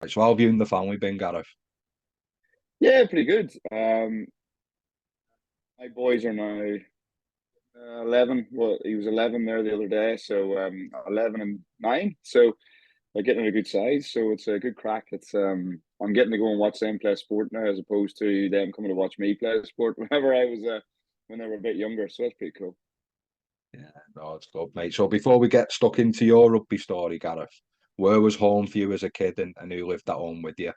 So how have you and the family been, Gareth? Yeah, pretty good. My boys are now 11. Well, he was 11 there the other day, so 11 and 9. So they're getting a good size. So it's a good crack. It's I'm getting to go and watch them play sport now, as opposed to them coming to watch me play sport whenever I was when they were a bit younger. So that's pretty cool. Yeah, no, it's good, mate. So before we get stuck into your rugby story, Gareth, where was home for you as a kid and who lived at home with you?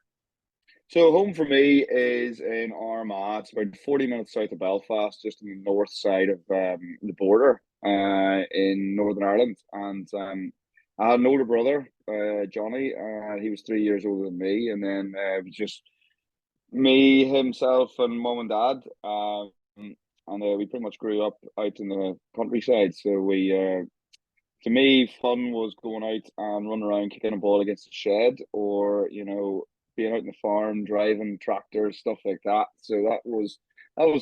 So home for me is in Armagh. It's about 40 minutes south of Belfast, just on the north side of the border in Northern Ireland. And I had an older brother, Johnny. He was 3 years older than me, and then it was just me, himself, and mum and dad. And we pretty much grew up out in the countryside. So to me, fun was going out and running around kicking a ball against the shed, or being out in the farm, driving tractors, stuff like that. So that was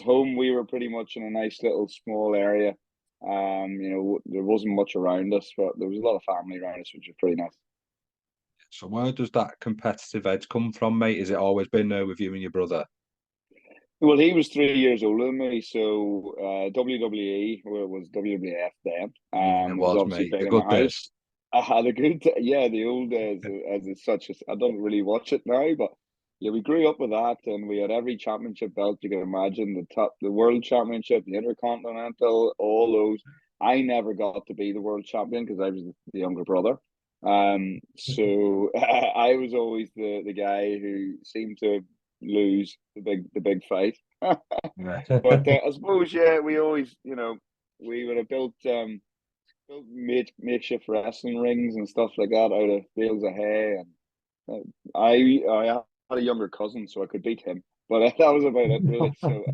home. We were pretty much in a nice little small area. There wasn't much around us, but there was a lot of family around us, which was pretty nice. So where does that competitive edge come from, mate? Has it always been there with you and your brother? Well, he was 3 years older than me, so WWE, well, it was WWF then. Yeah, it It was was, obviously mate. big The in the good days. house. I had a good, yeah, the old days as it's such as I don't really watch it now, but yeah, we grew up with that, and we had every championship belt you can imagine, the world championship, the intercontinental, all those. I never got to be the world champion because I was the younger brother. So I was always the guy who seemed to lose the big fight. Yeah. But I suppose, yeah, we always, we would have built makeshift wrestling rings and stuff like that out of bales of hay, and I had a younger cousin, so I could beat him, but that was about it, really. So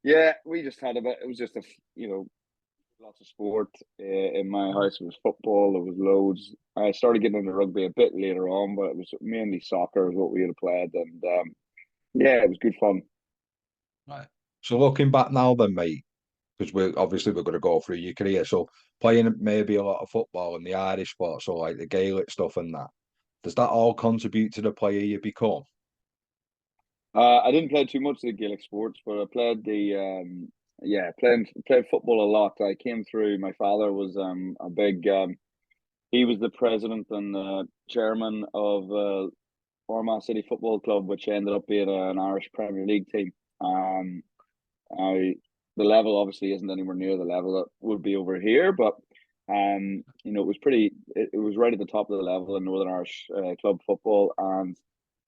yeah, we just had a bit. It was just lots of sport in my house. It was football. There was loads. I started getting into rugby a bit later on, but it was mainly soccer is what we had played, and yeah, it was good fun. Right. So looking back now then, mate, because we're going to go through your career. So playing maybe a lot of football and the Irish sports, so like the Gaelic stuff and that, does that all contribute to the player you become? I didn't play too much of the Gaelic sports, but I played played football a lot. I came through. My father was a big. He was the president and chairman of Armagh City Football Club, which ended up being an Irish Premier League team. Um, I the level obviously isn't anywhere near the level that would be over here, but it was pretty. It was right at the top of the level in Northern Irish club football, and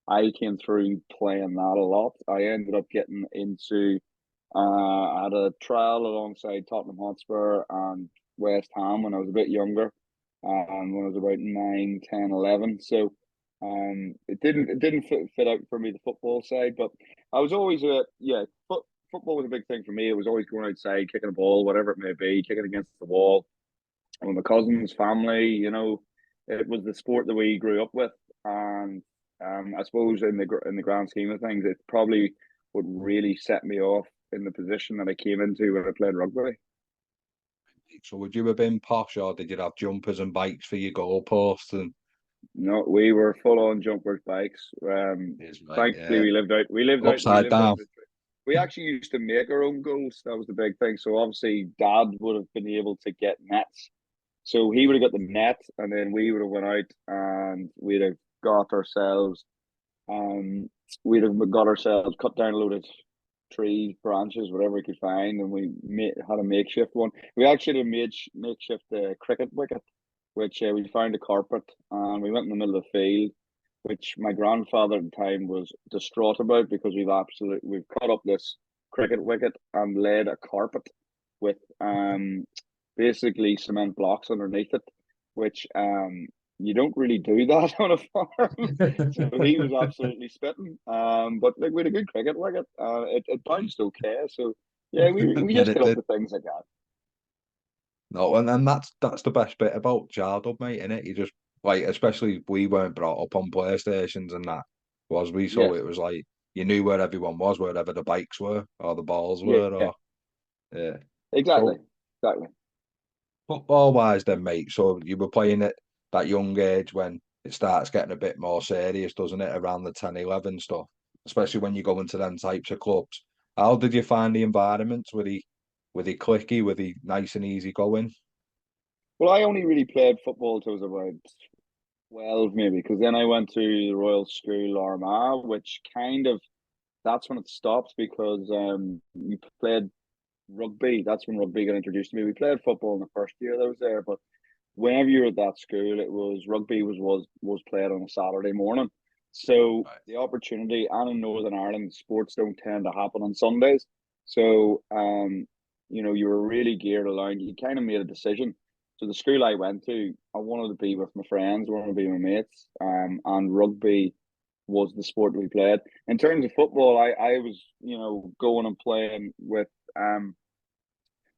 I came through playing that a lot. I ended up getting into. I had a trial alongside Tottenham Hotspur and West Ham when I was a bit younger, when I was about 9, 10, 11. So it didn't fit out for me the football side, but I was always football was a big thing for me. It was always going outside, kicking a ball, whatever it may be, kicking against the wall. And with my cousins, family, it was the sport that we grew up with, and I suppose in the grand scheme of things, it probably would really set me off in the position that I came into when I played rugby. So would you have been posh, or did you have jumpers and bikes for your goalposts and No, we were full on jumpers bikes. is mate, Thankfully, yeah, we lived out. We lived out. We upside lived out. down? We actually used to make our own goals. That was the big thing. So obviously, Dad would have been able to get nets. So he would have got the net, and then we would have went out and we'd have got ourselves. Um, we'd have got ourselves cut down a load of trees, branches, whatever we could find, and had a makeshift one. We actually had a makeshift cricket wicket, which we found a carpet, and we went in the middle of the field, which my grandfather at the time was distraught about because we've cut up this cricket wicket and laid a carpet with basically cement blocks underneath it, which you don't really do that on a farm. So he was absolutely spitting. But like we had a good cricket wicket. It bounced okay. So yeah, we Yeah, just get up to things like that. no, and that's the best bit about childhood, mate, innit? You just like, especially we weren't brought up on PlayStations and that, was we? So Yes. it was like you knew where everyone was, wherever the bikes were or the balls were, Yeah. or yeah. Exactly. So Exactly. football wise, then, mate. So you were playing at that young age when it starts getting a bit more serious, doesn't it, around the 10, 11 stuff, especially when you go into them types of clubs. How did you find the environments? Were they clicky? Were they nice and easy going? Well, I only really played football till I was about 12 maybe, because then I went to the Royal School Armagh, which kind of that's when it stopped because we played rugby. That's when rugby got introduced to me. We played football in the first year that I was there, but whenever you were at that school, it was rugby was played on a Saturday morning. So Right. the opportunity, and in Northern Ireland, sports don't tend to happen on Sundays. So you were really geared around. You kind of made a decision. So the school I went to, I wanted to be with my friends, I wanted to be with my mates, and rugby was the sport we played. In terms of football, I was going and playing with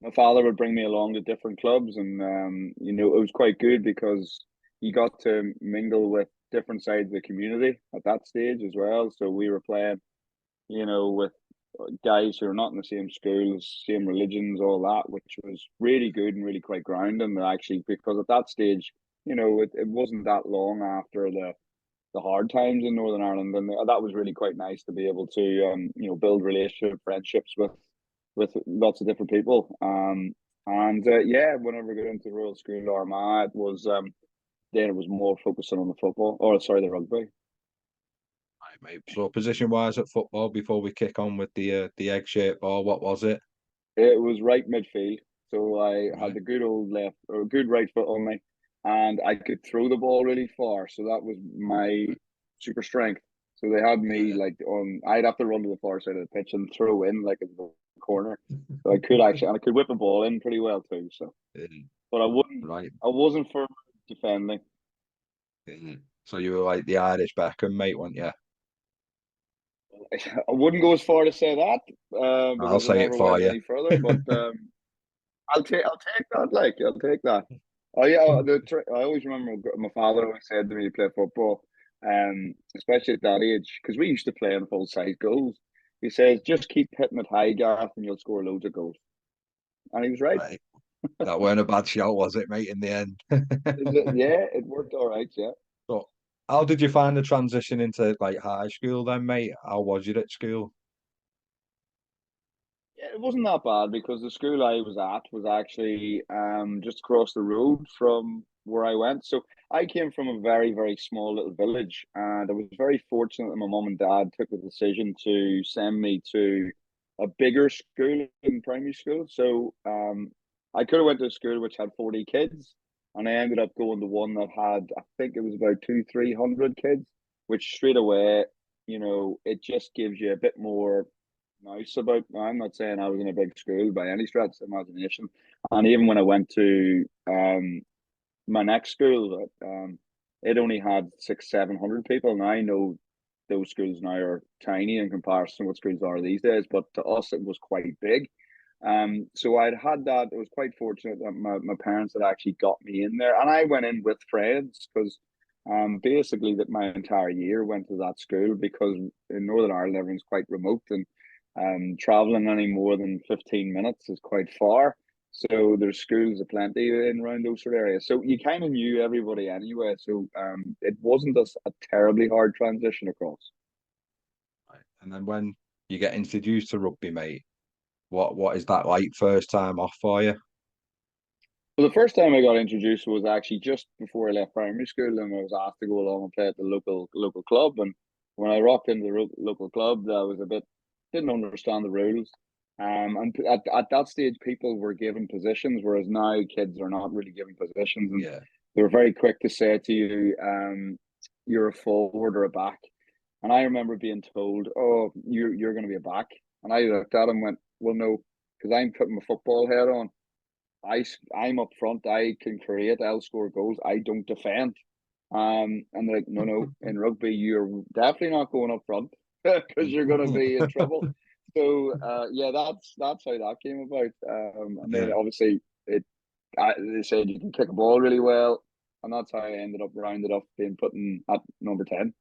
my father would bring me along to different clubs, and it was quite good because you got to mingle with different sides of the community at that stage as well. So we were playing, with guys who are not in the same schools, same religions, all that, which was really good and really quite grounding. Actually, because at that stage, it wasn't that long after the hard times in Northern Ireland, and that was really quite nice to be able to build relationship friendships with lots of different people. And yeah, whenever we got into Royal School Armagh, it was then it was more focusing on the football, or sorry, the rugby. Right, mate. So position wise at football, before we kick on with the egg shaped ball, what was it? It was right midfield, so I had Right. the good old left or good right foot on me, and I could throw the ball really far. So that was my super strength. So they had me Yeah. like on. I'd have to run to the far side of the pitch and throw in like in the corner. So I could actually, and I could whip a ball in pretty well too. So, but I wouldn't. Right. I wasn't for defending. So you were like the Irish Beckham, mate, weren't you? I wouldn't go as far to say that I'll because I say it never for went you. any further. But I'll take that. Like I'll take that. Oh yeah, I always remember my father always said to me to play football, especially at that age, because we used to play in full size goals. He says just keep hitting it high, Gareth, and you'll score loads of goals. And he was right. Right. That weren't a bad shout, was it, mate, in the end? Yeah, it worked all right. Yeah. So how did you find the transition into like high school then, mate? How was you at school? Yeah, it wasn't that bad because the school I was at was actually just across the road from where I went. So I came from a very, very small little village, and I was very fortunate that my mum and dad took the decision to send me to a bigger school in primary school. So I could have went to a school which had 40 kids, and I ended up going to one that had, I think it was about 300 kids, which straight away, it just gives you a bit more nice about. I'm not saying I was in a big school by any stretch of the imagination. And even when I went to my next school, it only had 700 people. And I know those schools now are tiny in comparison to what schools are these days, but to us it was quite big. So I'd had that. I was quite fortunate that my parents had actually got me in there, and I went in with friends because basically that my entire year went to that school because in Northern Ireland everyone's quite remote, and traveling any more than 15 minutes is quite far. So there's schools aplenty in around those sort of areas. So you kind of knew everybody anyway. So it wasn't a terribly hard transition across. Right. And then when you get introduced to rugby, mate, what is that like first time off for you? Well, the first time I got introduced was actually just before I left primary school, and I was asked to go along and play at the local club. And when I rocked into the local club, I was a bit didn't understand the rules. And at that stage, people were given positions, whereas now kids are not really given positions, and Yeah. they were very quick to say to you, "You're a forward or a back." And I remember being told, "Oh, you're going to be a back," and I looked at him and went, "Well, no, because I'm putting my football head on." I'm up front. I can create. I'll score goals. I don't defend. And they're like, no, no. In rugby, you're definitely not going up front because you're going to be in trouble. So yeah, that's how that came about. And then Yeah. obviously they said you can kick a ball really well, and that's how I ended up rounded up being put in at number 10.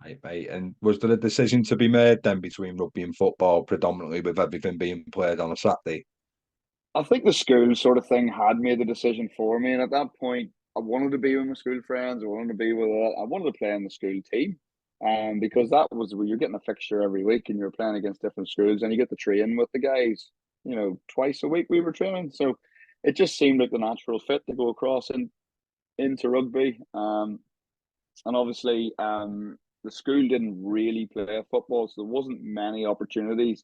Right, mate. And was there a decision to be made then between rugby and football, predominantly with everything being played on a Saturday? I think the school sort of thing had made the decision for me, and at that point. I wanted to be with my school friends. I wanted to be with I wanted to play in the school team. Because that was where you're getting a fixture every week and you're playing against different schools and you get to train with the guys, twice a week we were training. So it just seemed like the natural fit to go across into rugby. And obviously, the school didn't really play football, so there wasn't many opportunities.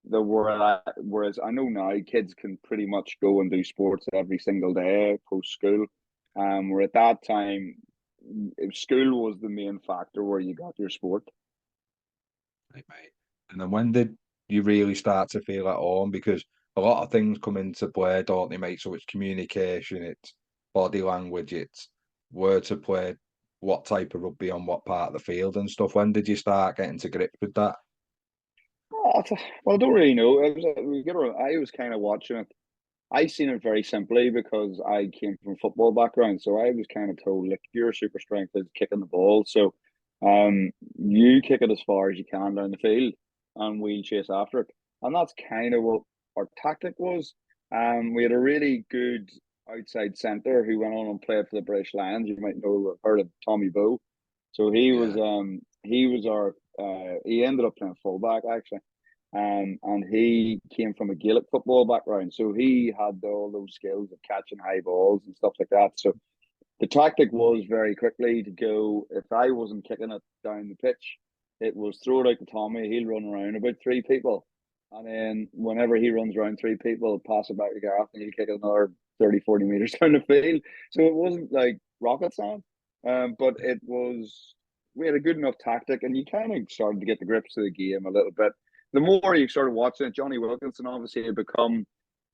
There were, whereas I know now kids can pretty much go and do sports every single day post school. Where at that time, school was the main factor where you got your sport. Right, mate. And then when did you really start to feel at home? Because a lot of things come into play, don't they, mate? So it's communication, it's body language, it's where to play, what type of rugby on what part of the field and stuff. When did you start getting to grips with that? Well, I don't really know. I was kind of watching it. I seen it very simply because I came from a football background, so I was kind of told, "Look, your super strength is kicking the ball, so you kick it as far as you can down the field, and we'll chase after it." And that's kind of what our tactic was. We had a really good outside centre who went on and played for the British Lions. You might know, have heard of Tommy Bowe. So Yeah, he was our he ended up playing fullback actually. And he came from a Gaelic football background, so he had all those skills of catching high balls and stuff like that. So the tactic was very quickly to go. If I wasn't kicking it down the pitch, it was throw it out to Tommy. He'll run around about three people, and then whenever he runs around three people, pass it back to Gareth, and he'll kick it another 30, 40 meters down the field. So it wasn't like rocket science, but it was. We had a good enough tactic, and you kind of started to get the grips of the game a little bit. The more you started watching it, Johnny Wilkinson obviously had become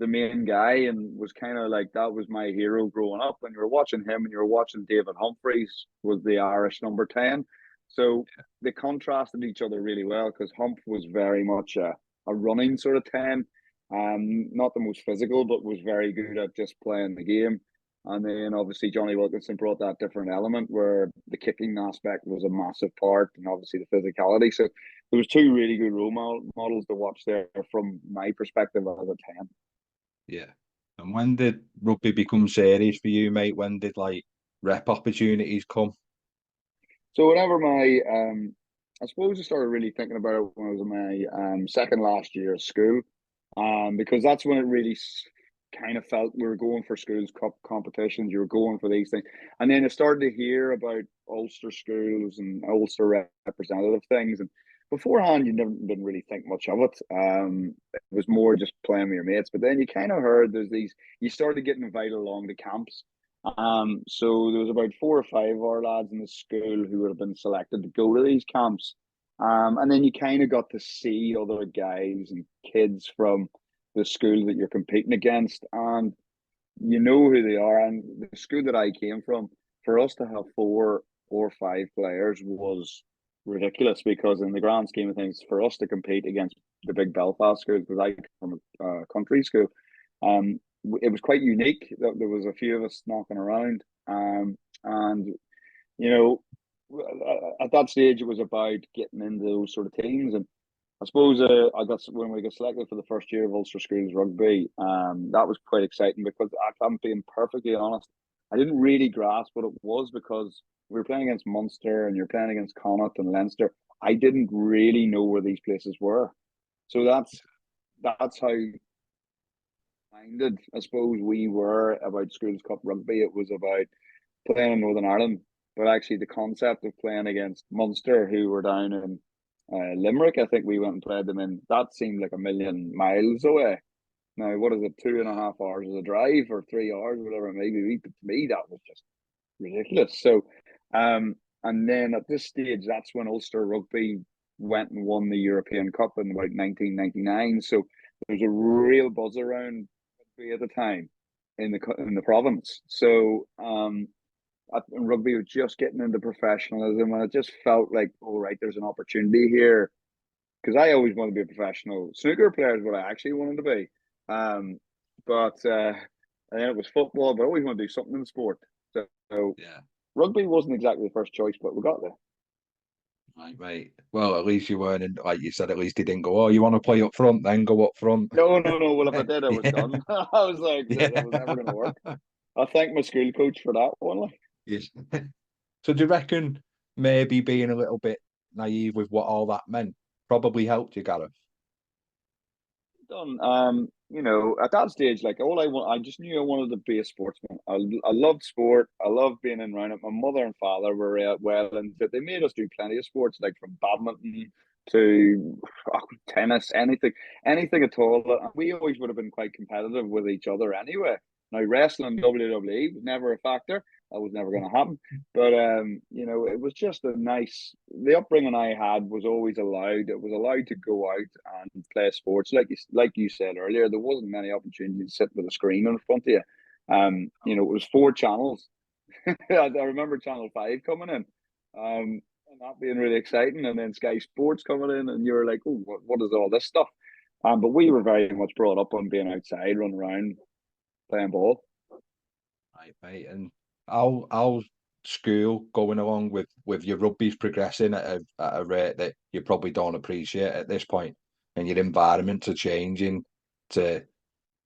the main guy and was kind of like that was my hero growing up. And you were watching him and you were watching David Humphreys was the Irish number 10. So they contrasted each other really well because Hump was very much a running sort of 10. Not the most physical, but was very good at just playing the game. And then obviously Johnny Wilkinson brought that different element where the kicking aspect was a massive part and obviously the physicality. So there was two really good role models to watch there from my perspective as a 10. yeah. And when did rugby become serious for you, mate? When did like rep opportunities come? So whenever I suppose I started really thinking about it when I was in my second last year of school, because that's when it really kind of felt we were going for schools cup competitions, you were going for these things, and then I started to hear about Ulster schools and Ulster representative things, and beforehand you never didn't really think much of it. It was more just playing with your mates, but then you kind of heard there's these. You started getting invited along to camps. So there was about four or five of our lads in the school who would have been selected to go to these camps. And then you kind of got to see other guys and kids from the school that you're competing against, and you know who they are. And the school that I came from, for us to have four or five players was ridiculous because in the grand scheme of things, for us to compete against the big Belfast schools, because I come from a country school, um, it was quite unique that there was a few of us knocking around, and you know, at that stage it was about getting into those sort of teams, and I suppose I got when we got selected for the first year of Ulster Schools Rugby, that was quite exciting because I'm being perfectly honest, I didn't really grasp what it was because we were playing against Munster and you're playing against Connacht and Leinster. I didn't really know where these places were, so that's how minded I suppose we were about Schools Cup Rugby. It was about playing in Northern Ireland, but actually the concept of playing against Munster, who were down in Limerick, I think we went and played them in. That seemed like a million miles away. Now, what is it? 2.5 hours of a drive or 3 hours, whatever it may be. But to me, that was just ridiculous. So, and then at this stage, that's when Ulster Rugby went and won the European Cup in about 1999. So there's a real buzz around rugby at the time in the province. So, rugby was just getting into professionalism, and it just felt like, all right, there's an opportunity here. Because I always wanted to be a professional snooker player is what I actually wanted to be. Um, but and then it was football, but I always wanted to do something in sport. So Yeah. rugby wasn't exactly the first choice, but we got there. Right, mate. Well, at least you weren't in, like you said, at least he didn't go, oh, you want to play up front, then go up front. No, no, no. Well, if I did, I was Yeah. done. I was like, that was never going to Yeah. work. I thank my school coach for that one. Like, Yes. So do you reckon maybe being a little bit naive with what all that meant probably helped you, Gareth? done. At that stage, like all I want, I just knew I wanted to be a sportsman. I loved sport. I loved being in around it. My mother and father were well into it. They made us do plenty of sports, like from badminton to tennis, anything at all. We always would have been quite competitive with each other anyway. Now wrestling, WWE was never a factor. That was never going to happen. But it was just a nice. The upbringing I had was always allowed. It was allowed to go out and play sports, like you said earlier. There wasn't many opportunities to sit with a screen in front of you. It was four channels. I remember Channel 5 coming in, and that being really exciting, and then Sky Sports coming in, and you were like, "Oh, what is all this stuff?" But we were very much brought up on being outside, running around, playing ball. Right, mate. And how school going along with your rugby's progressing at a rate that you probably don't appreciate at this point, and your environments are changing to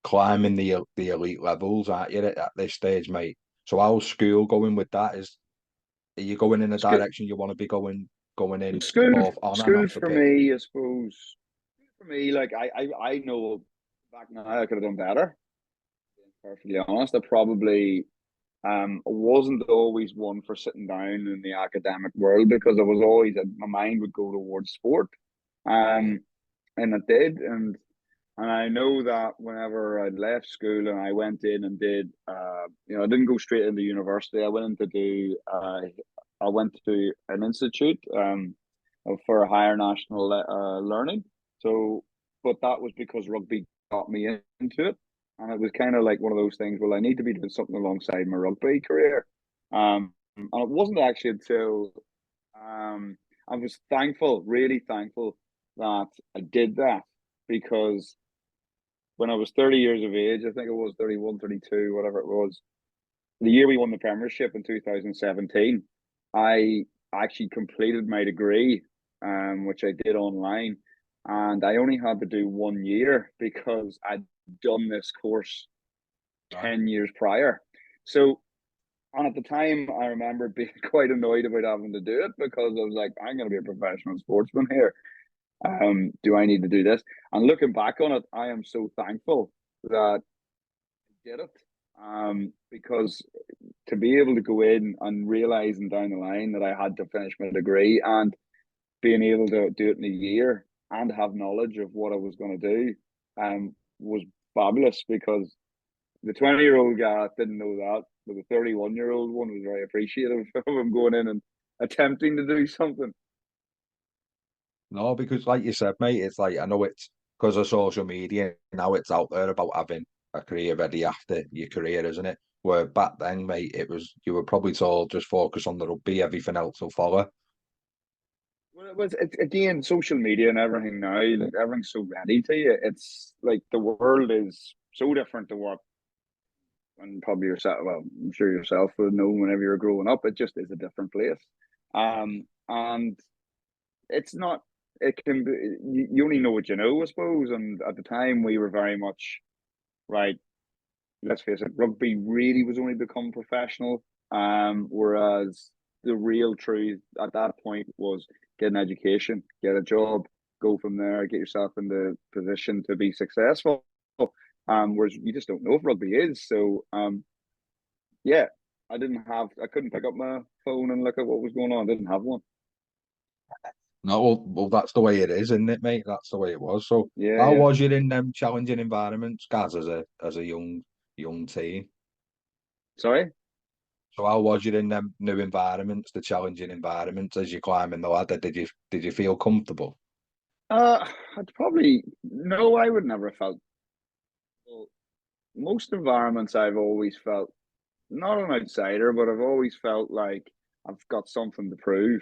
climbing the elite levels, aren't you, at this stage, mate? So how's school going with that? Are you going in a School, direction you want to be going in school, both on and school off the for pitch? me, I suppose. For me, like I know back now I could have done better. Being perfectly honest, I probably wasn't always one for sitting down in the academic world because I was always my mind would go towards sport, Yeah. um, and it did, and I know that whenever I left school and I went in and did, I didn't go straight into university. I went to an institute for higher national learning. So, but that was because rugby got me into it, and it was kind of like one of those things. Well, I need to be doing something alongside my rugby career, and it wasn't actually until I was thankful, really thankful that I did that because when I was 30 years of age, I think it was 31, 32, whatever it was, the year we won the Premiership in 2017, I actually completed my degree, which I did online. And I only had to do 1 year because I'd done this course Right. 10 years prior. So, and at the time, I remember being quite annoyed about having to do it because I was like, I'm going to be a professional sportsman here. Do I need to do this? And looking back on it, I am so thankful that I did it. Because to be able to go in and realizing down the line that I had to finish my degree and being able to do it in a year and have knowledge of what I was going to do, was fabulous because the 20-year-old guy didn't know that, but the 31-year-old one was very appreciative of him going in and attempting to do something. No, because like you said, mate, it's like I know it's because of social media now it's out there about having a career ready after your career, isn't it? Where back then, mate, it was you were probably told just focus on the rugby, everything else will follow. Well, it's again social media and everything now. Like everything's so ready to you. It's like the world is so different to what, and probably yourself. Well, I'm sure yourself would know whenever you're growing up. It just is a different place. And it's not. It can be. You only know what you know, I suppose. And at the time, we were very much right. Let's face it, rugby really was only become professional. Whereas the real truth at that point was get an education, get a job, go from there, get yourself in the position to be successful. Whereas you just don't know if rugby is. So yeah, I couldn't pick up my phone and look at what was going on. I didn't have one. No, well, that's the way it is, isn't it, mate? That's the way it was. So, Yeah, how yeah. was you in them challenging environments, guys, as a young team? Sorry. So, how was you in them new environments, the challenging environments, as you climbing the ladder? Did you feel comfortable? I'd probably no, I would never have felt. Well, most environments I've always felt not an outsider, but I've always felt like I've got something to prove.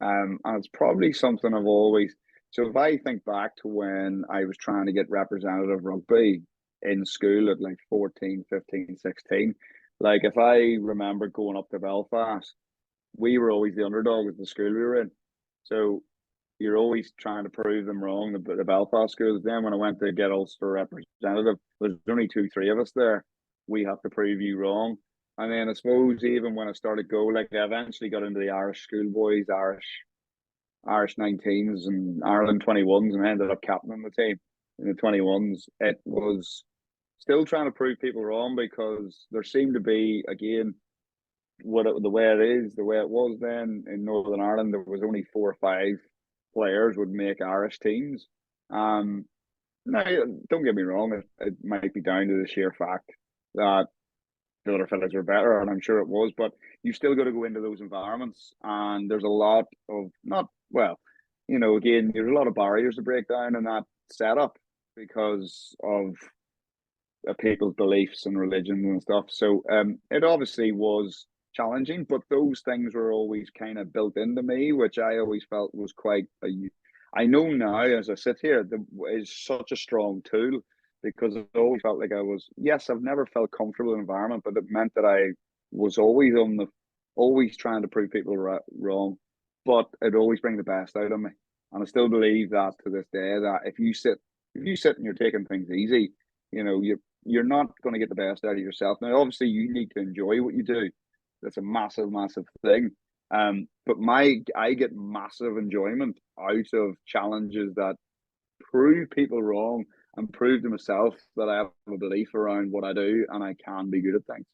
And it's probably something I've always. So if I think back to when I was trying to get representative rugby in school at like 14, 15, 16, like if I remember going up to Belfast, we were always the underdog of the school we were in. So you're always trying to prove them wrong, the Belfast schools. Then when I went to get Ulster representative, there's only two, three of us there. We have to prove you wrong. And then I suppose even when I started go, like I eventually got into the Irish schoolboys, Irish 19s and Ireland 21s, and I ended up captaining the team in the 21s. It was still trying to prove people wrong because there seemed to be, again, the way it is, the way it was then in Northern Ireland, there was only 4 or 5 players would make Irish teams. Um, Now, don't get me wrong, it might be down to the sheer fact that the other fellas were better, and I'm sure it was, but you still got to go into those environments, and there's a lot of not well, again, there's a lot of barriers to break down in that setup because of people's beliefs and religions and stuff. So it obviously was challenging, but those things were always kind of built into me, which I always felt was quite a. I know now as I sit here, that is such a strong tool because I always felt like I was. Yes, I've never felt comfortable in the environment, but it meant that I was always trying to prove people wrong, but it always bring the best out of me, and I still believe that to this day. That if you sit and you're taking things easy, you're not going to get the best out of yourself. Now, obviously, you need to enjoy what you do. That's a massive, massive thing. But I get massive enjoyment out of challenges that prove people wrong and prove to myself that I have a belief around what I do and I can be good at things.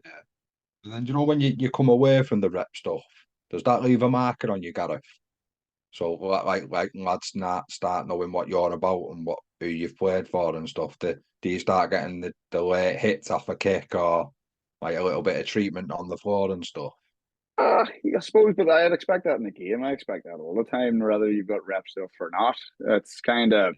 Yeah. And then, when you come away from the rep stuff, does that leave a marker on you, Gareth? So, like lads start knowing what you're about and who you've played for and stuff. Do you start getting the late hits off a kick or like a little bit of treatment on the floor and stuff? I suppose, but I'd expect that in the game. I expect that all the time, whether you've got rep stuff or not. It's kind of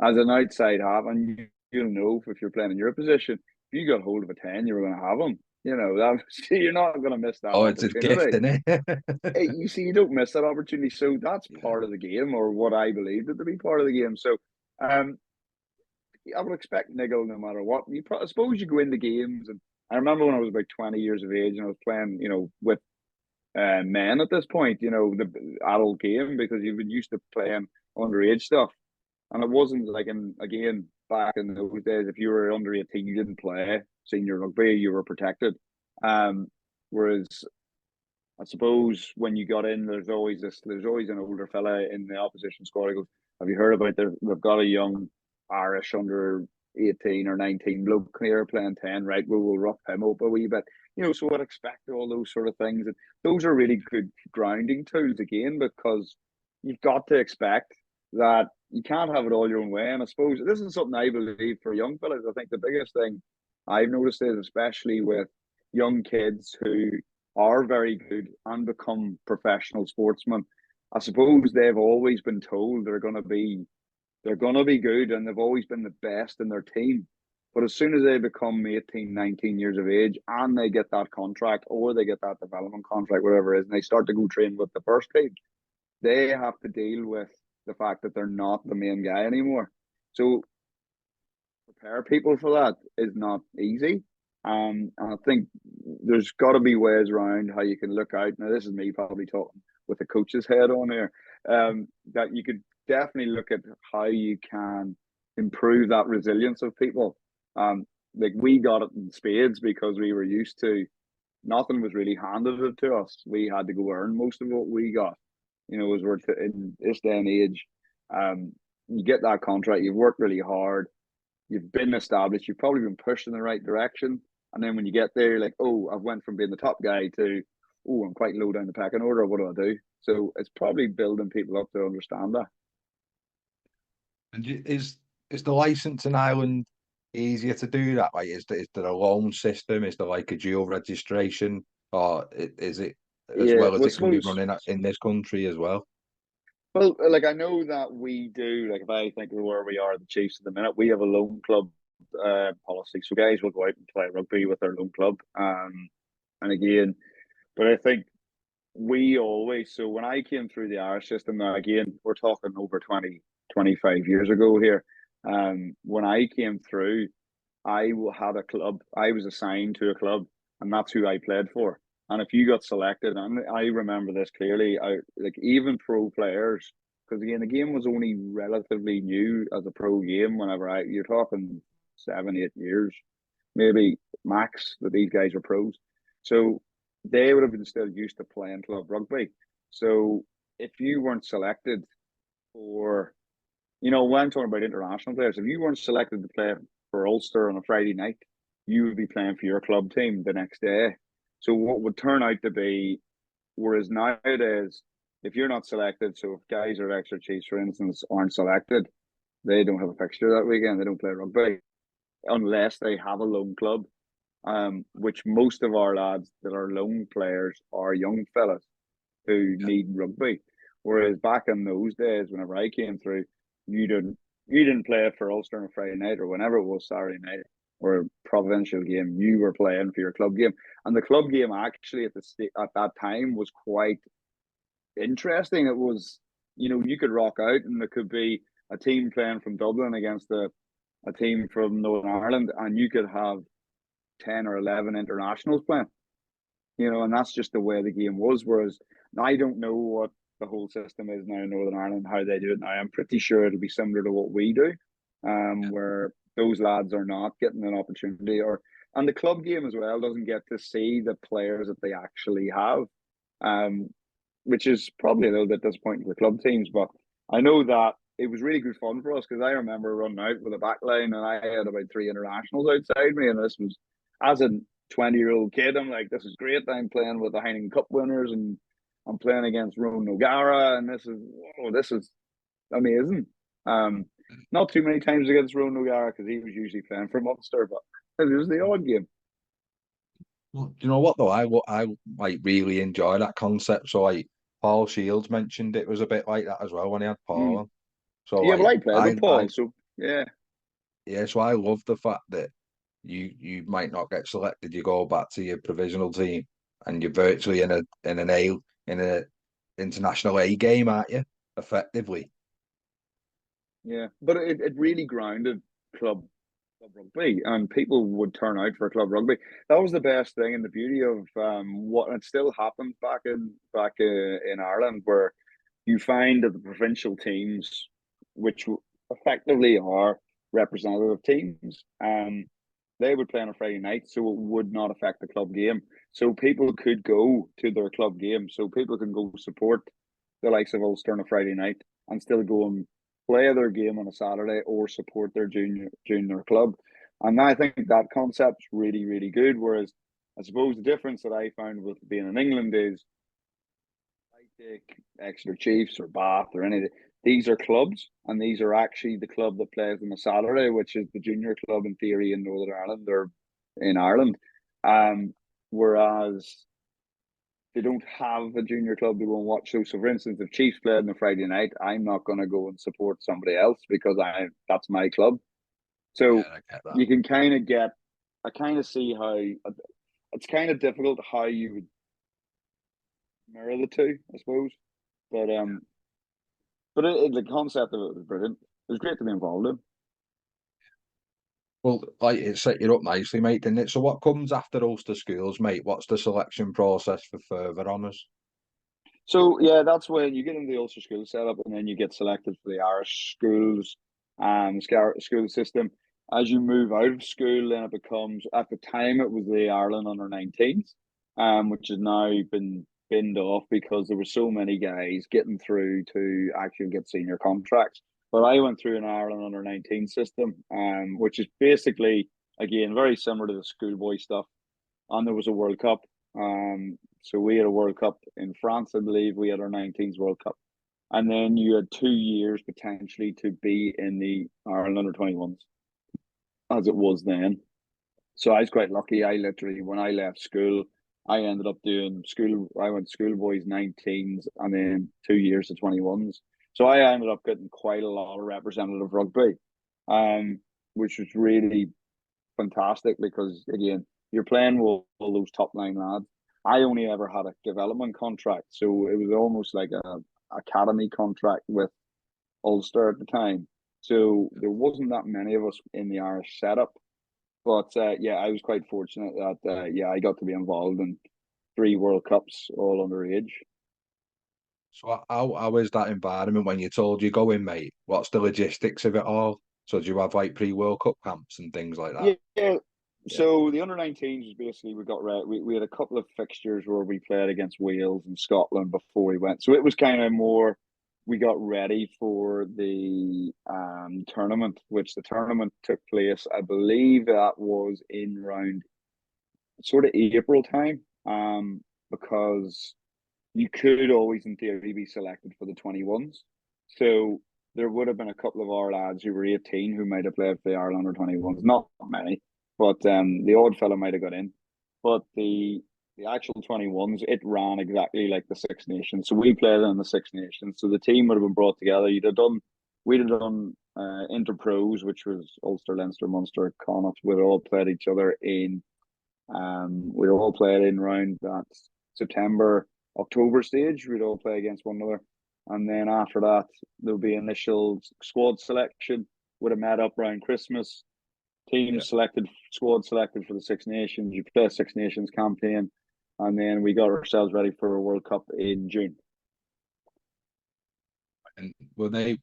as an outside half, and you'll know if you're playing in your position. If you got hold of a 10, you were going to have them. You're not going to miss that Oh, it's a gift, opportunity. isn't it? You see, you don't miss that opportunity, so that's Yeah. part of the game, or what I believed it to be part of the game. So, um, I would expect niggle no matter what. I suppose you go into games, and I remember when I was about 20 years of age, and I was playing, with men at this point, the adult game because you've been used to playing underage stuff. And it wasn't like again back in those days, if you were under 18, you didn't play senior rugby, you were protected. Um, Whereas I suppose when you got in, there's always an older fella in the opposition squad who goes, have you heard about they've got a young Irish under 18 or 19 bloke here playing 10, right? We'll rough him up a wee bit. So I'd expect all those sort of things. And those are really good grounding tools again, because you've got to expect that you can't have it all your own way. And I suppose this is something I believe for young fellas. I think the biggest thing I've noticed is, especially with young kids who are very good and become professional sportsmen, I suppose they've always been told they're gonna be good and they've always been the best in their team. But as soon as they become 18, 19 years of age and they get that contract or they get that development contract, whatever it is, and they start to go train with the first team, they have to deal with the fact that they're not the main guy anymore. So prepare people for that is not easy. And I think there's got to be ways around how you can look out. Now, this is me probably talking with the coach's head on here. That you could definitely look at how you can improve that resilience of people. Like we got it in spades because we were used to nothing was really handed it to us. We had to go earn most of what we got. As we're in this day and age, you get that contract, you've worked really hard, you've been established, you've probably been pushed in the right direction. And then when you get there, you're like, oh, I've went from being the top guy to, oh, I'm quite low down the pecking order. What do I do? So it's probably building people up to understand that. And is the license in Ireland easier to do that? Like, is there a loan system? Is there like a dual registration, or is it as Yeah, well as well, it can be suppose. running in this country as well? Well, like I know that we do. Like if I think of where we are, the Chiefs at the minute, we have a loan club policy. So guys will go out and play rugby with their loan club. And again, but I think we always. So when I came through the Irish system, now again, we're talking over 25 years ago here. When I came through, had a club. I was assigned to a club, and that's who I played for. And if you got selected, and I remember this clearly, I like even pro players, because again, the game was only relatively new as a pro game. Whenever you're talking 7, 8 years, maybe max, that these guys are pros. So they would have been still used to playing club rugby. So if you weren't selected for, when I'm talking about international players, if you weren't selected to play for Ulster on a Friday night, you would be playing for your club team the next day. So what would turn out to be, whereas nowadays, if you're not selected, so if guys are Exeter Chiefs, for instance, aren't selected, they don't have a fixture that weekend. They don't play rugby unless they have a loan club, which most of our lads that are loan players are young fellas who need rugby. Whereas back in those days, whenever I came through, you didn't play for Ulster on a Friday night or whenever it was Saturday night or a provincial game. You were playing for your club game, and the club game actually at that time was quite interesting. It was, you could rock out and there could be a team playing from Dublin against a team from Northern Ireland, and you could have 10 or 11 internationals playing, and that's just the way the game was. Whereas I don't know what the whole system is now in Northern Ireland, how they do it now. I'm pretty sure it'll be similar to what we do, where those lads are not getting an opportunity, and the club game as well doesn't get to see the players that they actually have, which is probably a little bit disappointing for club teams. But I know that it was really good fun for us because I remember running out with a back line and I had about 3 internationals outside me, and this was, as a 20-year-old kid, I'm like, this is great. I'm playing with the Heineken Cup winners and I'm playing against Rowan O'Gara, and this is amazing. Not too many times against Rowan O'Gara because he was usually playing for Munster, but it was the odd game. Well, you know what though? I like really enjoy that concept. So like Paul Shields mentioned it was a bit like that as well when he had Paul on. So Yeah, well, like I played with Paul, so yeah. Yeah, so I love the fact that you might not get selected, you go back to your provisional team and you're virtually in a international A game, aren't you? Effectively. Yeah, but it really grounded club rugby, and people would turn out for club rugby. That was the best thing, and the beauty of what it still happens back in Ireland, where you find that the provincial teams, which effectively are representative teams, they would play on a Friday night, so it would not affect the club game. So people could go to their club game, so people can go support the likes of Ulster on a Friday night and still go and play their game on a Saturday or support their junior club. And I think that concept's really, really good. Whereas I suppose the difference that I found with being in England is I take Exeter Chiefs or Bath or any of these are clubs, and these are actually the club that plays on a Saturday, which is the junior club in theory in Northern Ireland or in Ireland. Whereas they don't have a junior club to go and watch. So for instance, if Chiefs played on a Friday night, I'm not going to go and support somebody else because that's my club. So Yeah, I get that. you can kind of get, I kind of see how it's kind of difficult how you would mirror the two, I suppose. But the concept of it was brilliant. It was great to be involved in. Well, like it set you up nicely, mate, didn't it? So what comes after Ulster schools, mate? What's the selection process for further honours? So yeah, that's when you get into the Ulster school setup, and then you get selected for the Irish schools, school system. As you move out of school, then it becomes, at the time it was the Ireland under-19s, which has now been binned off because there were so many guys getting through to actually get senior contracts. But I went through an Ireland under-19 system, which is basically again very similar to the schoolboy stuff. And there was a World Cup. So we had a World Cup in France, I believe. We had our 19s World Cup. And then you had 2 years potentially to be in the Ireland under 21s, as it was then. So I was quite lucky. I literally, when I left school, I ended up doing school. I went schoolboys 19s and then 2 years to 21s. So I ended up getting quite a lot of representative rugby, which was really fantastic because again, you're playing with all those top line lads. I only ever had a development contract, so it was almost like a academy contract with Ulster at the time. So there wasn't that many of us in the Irish setup. But yeah, I was quite fortunate that yeah, I got to be involved in 3 World Cups, all underage. So how is that environment when you told you go in, mate? What's the logistics of it all? So do you have like pre-World Cup camps and things like that? Yeah, So the under-19s was basically we got right. We had a couple of fixtures where we played against Wales and Scotland before we went. So it was kind of more we got ready for the tournament, which the tournament took place. I believe that was in round sort of April time. Because you could always, in theory, be selected for the 21s. So there would have been a couple of our lads who were 18 who might have played for the Ireland under 21s. Not many, but the odd fella might have got in. But the actual 21s, it ran exactly like the Six Nations. So we played in the Six Nations. So the team would have been brought together. We'd have done Interpros, which was Ulster, Leinster, Munster, Connacht. We'd all played each other in. We all played in round that September, October stage. We'd all play against one another. And then after that, there'll be initial squad selection. Would have met up around Christmas. Squad selected for the Six Nations. You play a Six Nations campaign. And then we got ourselves ready for a World Cup in June. And were they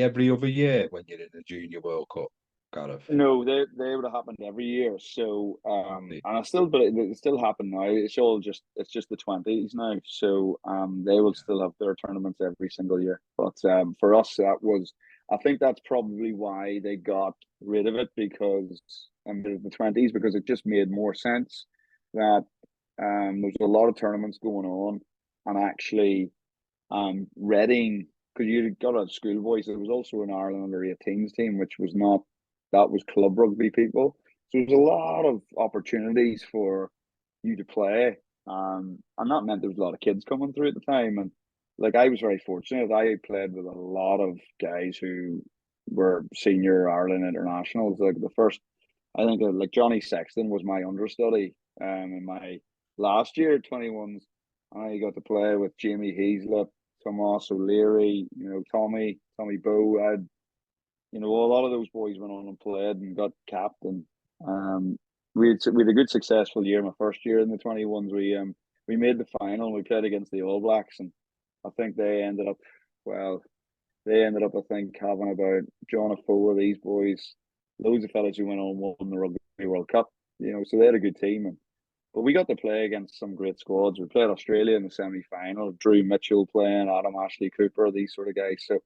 every other year when you're in the Junior World Cup, Gareth? No, they would have happened every year. So and but it still happen now. It's just the 20s now. So they will still have their tournaments every single year. But for us I think that's probably why they got rid of it because the 20s because it just made more sense that there's a lot of tournaments going on and actually Reading because you got a schoolboys. There was also an Ireland under 18s team, which was not that was club rugby people. So there's a lot of opportunities for you to play. And that meant there was a lot of kids coming through at the time. And like I was very fortunate. I played with a lot of guys who were senior Ireland internationals. Like the first, I think like Johnny Sexton was my understudy in my last year, 21s. I got to play with Jamie Heaslip, Tomas O'Leary, Tommy Bowe. A lot of those boys went on and played and got capped. And we had a good successful year. My first year in the 21s, we made the final. We played against the All Blacks, and I think they ended up I think having about John Afoa, these boys, loads of fellas who went on and won the Rugby World Cup. So they had a good team. But we got to play against some great squads. We played Australia in the semi-final. Drew Mitchell playing, Adam Ashley Cooper, these sort of guys. So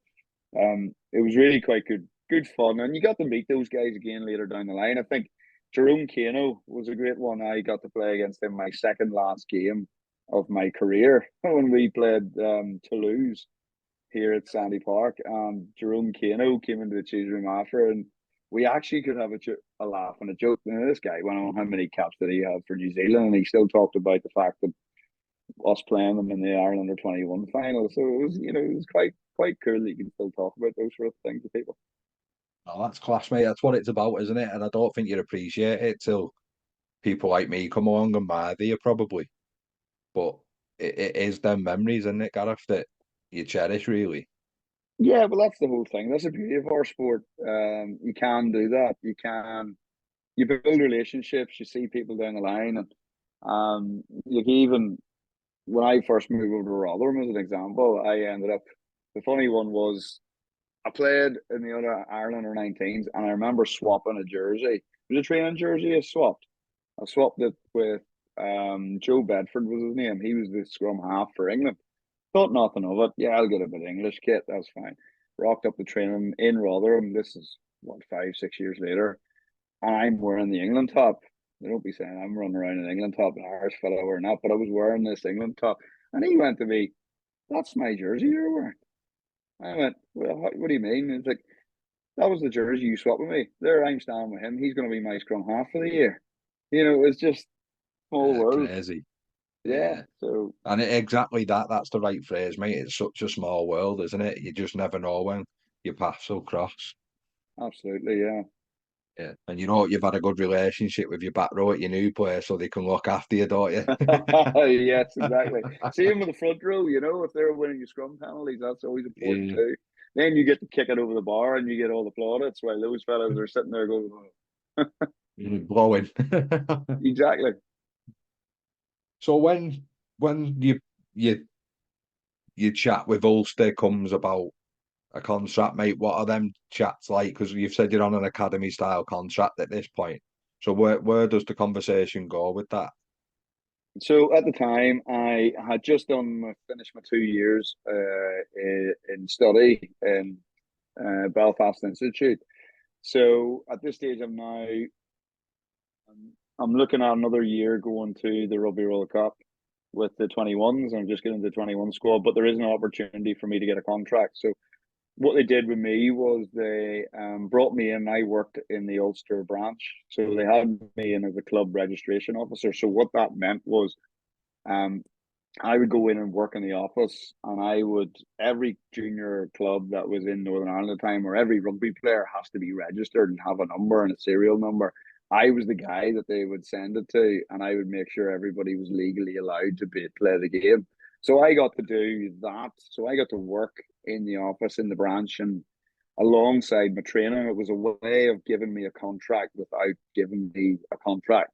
it was really quite good fun. And you got to meet those guys again later down the line. I think Jerome Kano was a great one. I got to play against him my second last game of my career when we played Toulouse here at Sandy Park. And Jerome Kano came into the change room after, and we actually could have a laugh and a joke. And this guy went on how many caps did he have for New Zealand, and he still talked about the fact that us playing them in the Ireland under 21 final. So it was quite cool that you can still talk about those sort of things with people. Oh, that's class, mate. That's what it's about, isn't it? And I don't think you'd appreciate it till people like me come along and mad you probably. But it is them memories, isn't it, Gareth, that you cherish really. Yeah, well, that's the whole thing. That's the beauty of our sport. You can do that. You build relationships. You see people down the line, and even when I first moved over to Rotherham, as an example, I ended up. The funny one was I played in the other Ireland or 19s, and I remember swapping a jersey. It was a training jersey I swapped. I swapped it with Joe Bedford was his name. He was the scrum half for England. Thought nothing of it. Yeah, I'll get a bit of English kit. That's fine. Rocked up the training in Rotherham. This is what 5-6 years later, and I'm wearing the England top. They don't be saying I'm running around in England top, an Irish fellow wearing that, but I was wearing this England top, and he went to me, "That's my jersey you're wearing." I went, "Well, what do you mean?" And it's like, "That was the jersey you swapped with me. There, I'm standing with him. He's going to be my scrum half for the year." It's just small world. Crazy. Yeah. So And exactly that's the right phrase, mate. It's such a small world, isn't it? You just never know when your paths will cross. absolutely, yeah. Yeah. And you've had a good relationship with your back row at your new place, so they can look after you, don't you? Yes, exactly. Same with the front row, if they're winning your scrum penalties, that's always important Yeah. too. Then you get to kick it over the bar and you get all the plaudits while those fellows are sitting there going, Blowing. exactly. So when you chat with Ulster comes about a contract, mate, what are them chats like? Because you've said you're on an academy style contract at this point. So where does the conversation go with that? So at the time, I had just finished my 2 years in study in Belfast Institute. So at this stage, I'm looking at another year going to the Rugby World Cup with the 21s. I'm just getting the 21 squad, but there is an opportunity for me to get a contract. So what they did with me was they brought me in. I worked in the Ulster branch, so they had me in as a club registration officer. So what that meant was um, I would go in and work in the office, and I would every junior club that was in Northern Ireland at the time, or every rugby player has to be registered and have a number and a serial number. I was the guy that they would send it to, and I would make sure everybody was legally allowed to play the game. So I got to do that. So I got to work in the office in the branch, and alongside my training, it was a way of giving me a contract without giving me a contract.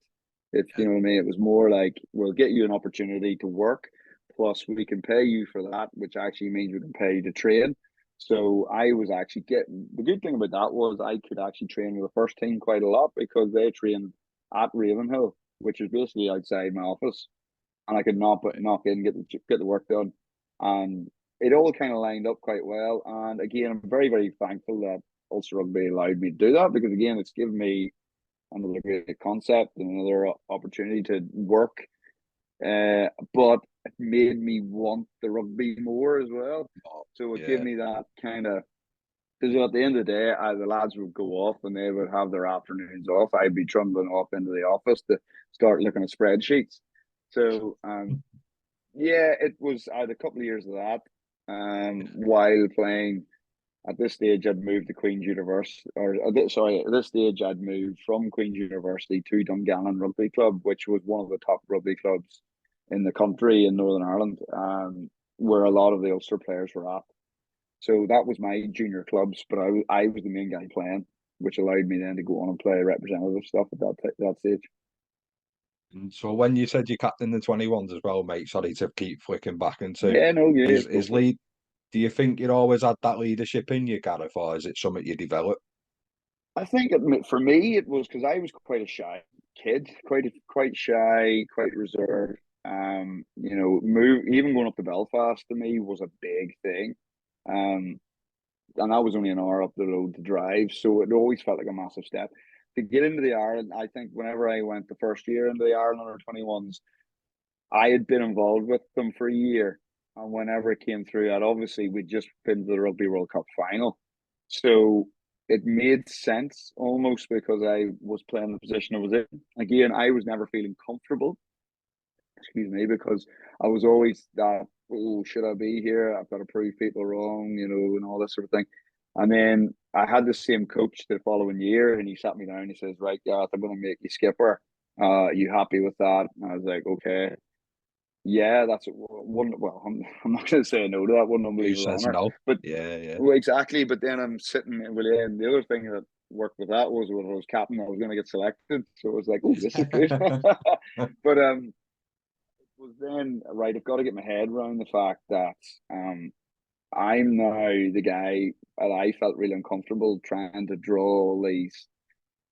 If you know what I mean, it was more like we'll get you an opportunity to work, plus we can pay you for that, which actually means we can pay you to train. So I was actually getting the good thing about that was I could actually train with the first team quite a lot because they trained at Ravenhill, which is basically outside my office, and I could knock in, get the work done, and it all kind of lined up quite well. And again, I'm very very thankful that Ulster Rugby allowed me to do that because again, it's given me another great concept and another opportunity to work. But it made me want the rugby more as well. Oh, So it gave yeah. me that kind of because at the end of the day, the lads would go off and they would have their afternoons off. I'd be trundling off into the office to start looking at spreadsheets. So yeah, it was. I had a couple of years of that while playing. At this stage, I'd moved to Queen's University, sorry, at this stage, I'd moved from Queen's University to Dungannon Rugby Club, which was one of the top rugby clubs in the country in Northern Ireland, where a lot of the Ulster players were at. So that was my junior clubs, but I was the main guy playing, which allowed me then to go on and play representative stuff at that stage. And so when you said you captain the 21s as well, mate, sorry to keep flicking back into Yeah, no, yeah, go is for it. lead. Do you think you'd always had that leadership in you, Gareth, or is it something you develop? I think for me it was because I was quite a shy kid, quite shy, quite reserved. Move even going up to Belfast to me was a big thing. Um, and that was only an hour up the road to drive, so it always felt like a massive step. To get into the Ireland, I think whenever I went the first year into the Ireland under 21s, I had been involved with them for a year. And whenever it came through that, obviously we'd just been to the Rugby World Cup final. So it made sense almost because I was playing the position I was in. Again, I was never feeling comfortable, excuse me, because I was always that, oh, should I be here? I've got to prove people wrong, and all this sort of thing. And then I had the same coach the following year, and he sat me down. He says, "Right, Gareth, I'm going to make you skipper. You happy with that?" And I was like, "Okay." Yeah, that's one. Well, I'm not going to say no to that. One Who unbelievable says honor, no? but Yeah, yeah. well, exactly. But then I'm sitting with yeah, and the other thing that worked with that was when I was captain, I was going to get selected. So it was like, oh, this is good. But it was then right. I've got to get my head around the fact that I'm now the guy that I felt really uncomfortable trying to draw all these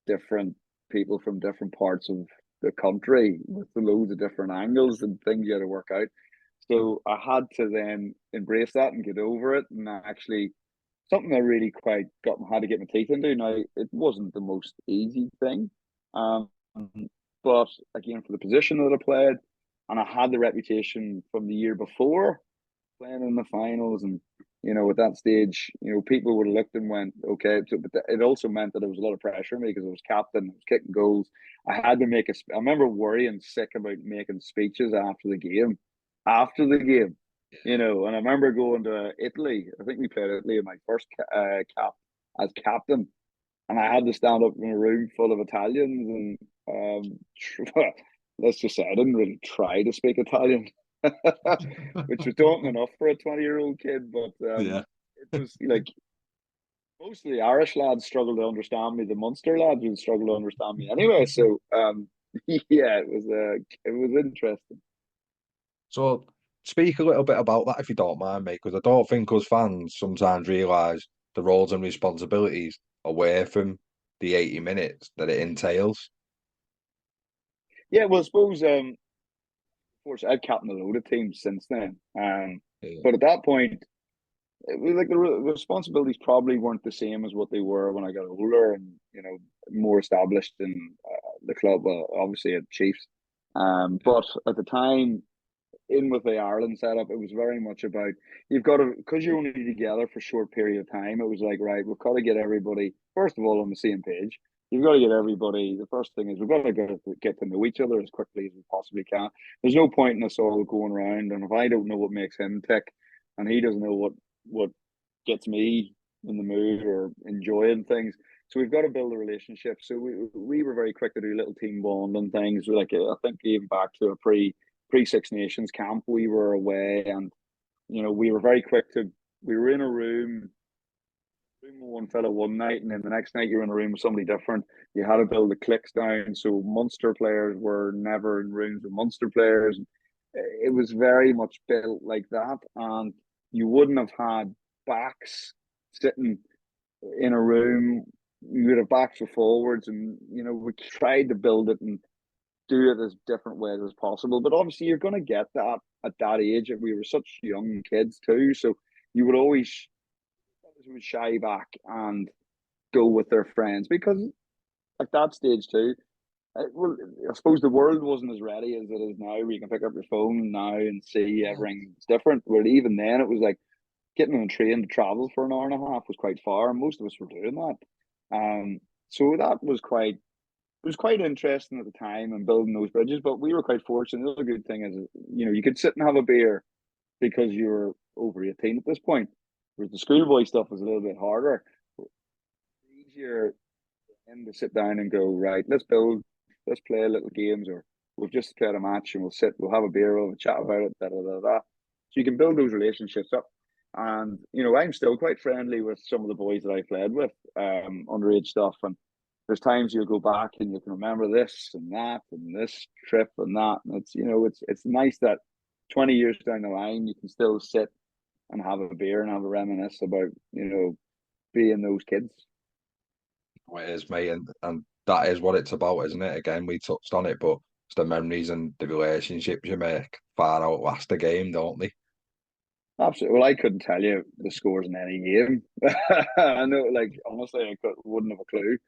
different people from different parts of the country with loads of different angles and things you had to work out. So I had to then embrace that and get over it. And actually, something I really quite had to get my teeth into. Now, it wasn't the most easy thing, um, but again, for the position that I played, and I had the reputation from the year before playing in the finals, and at that stage, people would have looked and went, okay. So, but it also meant that there was a lot of pressure on me because I was captain, I was kicking goals. I had to make a. I remember worrying sick about making speeches after the game. After the game, and I remember going to Italy. I think we played Italy in my first cap as captain, and I had to stand up in a room full of Italians, and let's just say I didn't really try to speak Italian, which was daunting enough for a 20-year-old kid. But Yeah. it was like most of the Irish lads struggled to understand me. The Munster lads would struggle to understand me anyway. So yeah, it was interesting. So speak a little bit about that if you don't mind, mate, because I don't think us fans sometimes realise the roles and responsibilities away from the 80 minutes that it entails. Yeah, well, I suppose of course I've captained a load of teams since then. Yeah, But at that point, it was like the responsibilities probably weren't the same as what they were when I got older and more established in the club. Obviously at Chiefs, yeah, but at the time in with the Ireland setup, it was very much about you've got to because you're only together for a short period of time. It was like right, we've got to get everybody first of all on the same page. You've got to get everybody. The first thing is we've got to get to know each other as quickly as we possibly can. There's no point in us all going around, and if I don't know what makes him tick, and he doesn't know what gets me in the mood or enjoying things. So we've got to build a relationship. So we were very quick to do little team bond and things. Like I think even back to a pre Six Nations camp, we were away, and we were very quick to. We were in a room with one fella one night, and then the next night you're in a room with somebody different. You had to build the cliques down. So Munster players were never in rooms with Munster players. It was very much built like that, and you wouldn't have had backs sitting in a room. You would have backs for forwards, and we tried to build it and do it as different ways as possible. But obviously, you're going to get that at that age. We were such young kids too, so you would always would shy back and go with their friends because at that stage too. Well, I suppose the world wasn't as ready as it is now, where you can pick up your phone now and see yeah. everything's different. But even then, it was like getting on a train to travel for an hour and a half was quite far, and most of us were doing that. So that was quite it was quite interesting at the time and building those bridges. But we were quite fortunate. The other good thing is, you could sit and have a beer because you were over 18 at this point. Whereas the schoolboy stuff was a little bit harder, easier and to sit down and go, right, let's play little games, or we've just played a match and we'll have a beer, we'll have a chat about it, da da da da. So you can build those relationships up. And, I'm still quite friendly with some of the boys that I played with, underage stuff. And there's times you'll go back and you can remember this and that and this trip and that. And it's nice that 20 years down the line, you can still sit and have a beer and have a reminisce about, being those kids. It is, mate, and that is what it's about, isn't it? Again, we touched on it, but it's the memories and the relationships you make far outlast the game, don't they? Absolutely. Well, I couldn't tell you the scores in any game. I know, like honestly, wouldn't have a clue.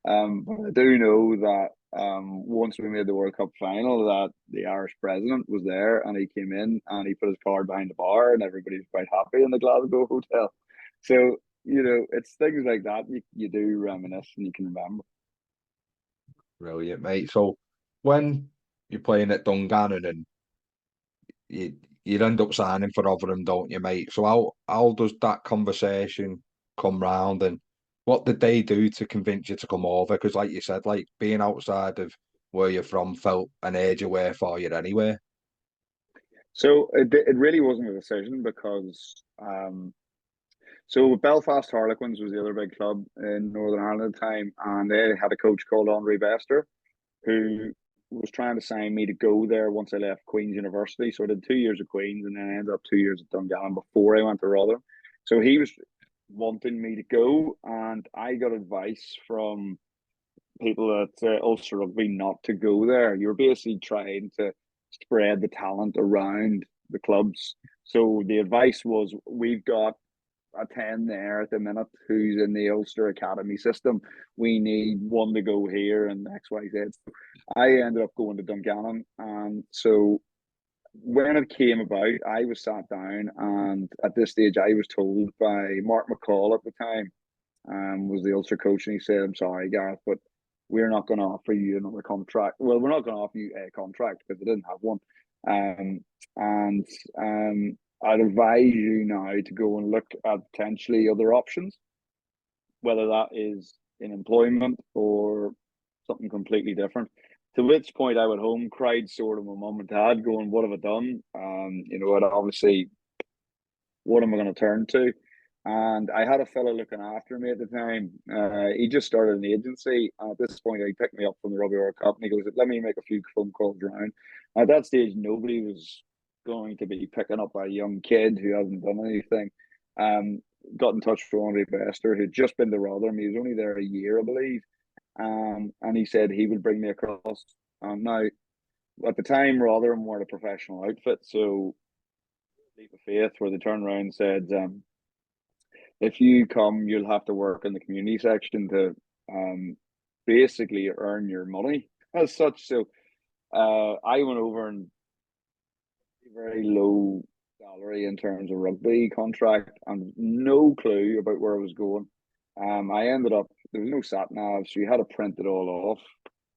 But I do know that once we made the World Cup final, that the Irish president was there and he came in and he put his card behind the bar and everybody was quite happy in the Glasgow hotel. So it's things like that you do reminisce and you can remember. Brilliant, mate. So when you're playing at Dungannon and you you end up signing for Rotherham, don't you, mate? So how does that conversation come round, and what did they do to convince you to come over? Because, like you said, like being outside of where you're from felt an age away for you anyway. So it really wasn't a decision because so Belfast Harlequins was the other big club in Northern Ireland at the time, and they had a coach called Andre Bester who was trying to sign me to go there once I left Queen's University. So I did 2 years of Queen's and then I ended up 2 years at Dungannon before I went to Rotherham. So he was wanting me to go, and I got advice from people at Ulster Rugby not to go there. You're basically trying to spread the talent around the clubs. So the advice was, we've got a 10 there at the minute who's in the Ulster Academy system. We need one to go here and XYZ. So I ended up going to Dungannon. And so when it came about, I was sat down, and at this stage, I was told by Mark McCall at the time, was the Ulster coach, and he said, I'm sorry, Gareth, but we're not going to offer you another contract. Well, we're not going to offer you a contract because they didn't have one. And I'd advise you now to go and look at potentially other options, whether that is in employment or something completely different. To which point I went home, cried sort of my mum and dad, going, "What have I done?" I'd obviously, what am I going to turn to? And I had a fellow looking after me at the time. He just started an agency. And at this point, he picked me up from the Rugby World Cup and he goes, "Let me make a few phone calls around." At that stage, nobody was going to be picking up a young kid who hasn't done anything. Um, Got in touch with Andre Bester, who'd just been to Rotherham. He was only there a year, I believe. And he said he would bring me across. Now, at the time, Rotherham were a professional outfit, so leap of faith where they turned around and said, if you come, you'll have to work in the community section to basically earn your money as such. So I went over and very low salary in terms of rugby contract and no clue about where I was going. I ended up, there was no sat nav, so you had to print it all off,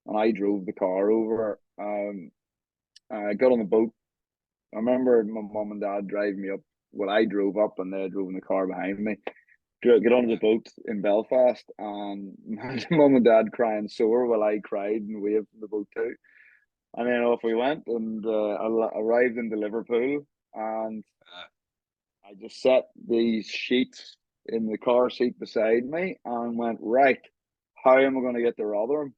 and I drove the car over. I got on the boat. I remember my mum and dad driving me up. Well, I drove up and they drove in the car behind me. Get on the boat in Belfast, and my mum and dad crying sore while I cried and waved from the boat too. And then off we went, and arrived into Liverpool, and I just set these sheets in the car seat beside me and went, right, how am I going to get to Rotherham?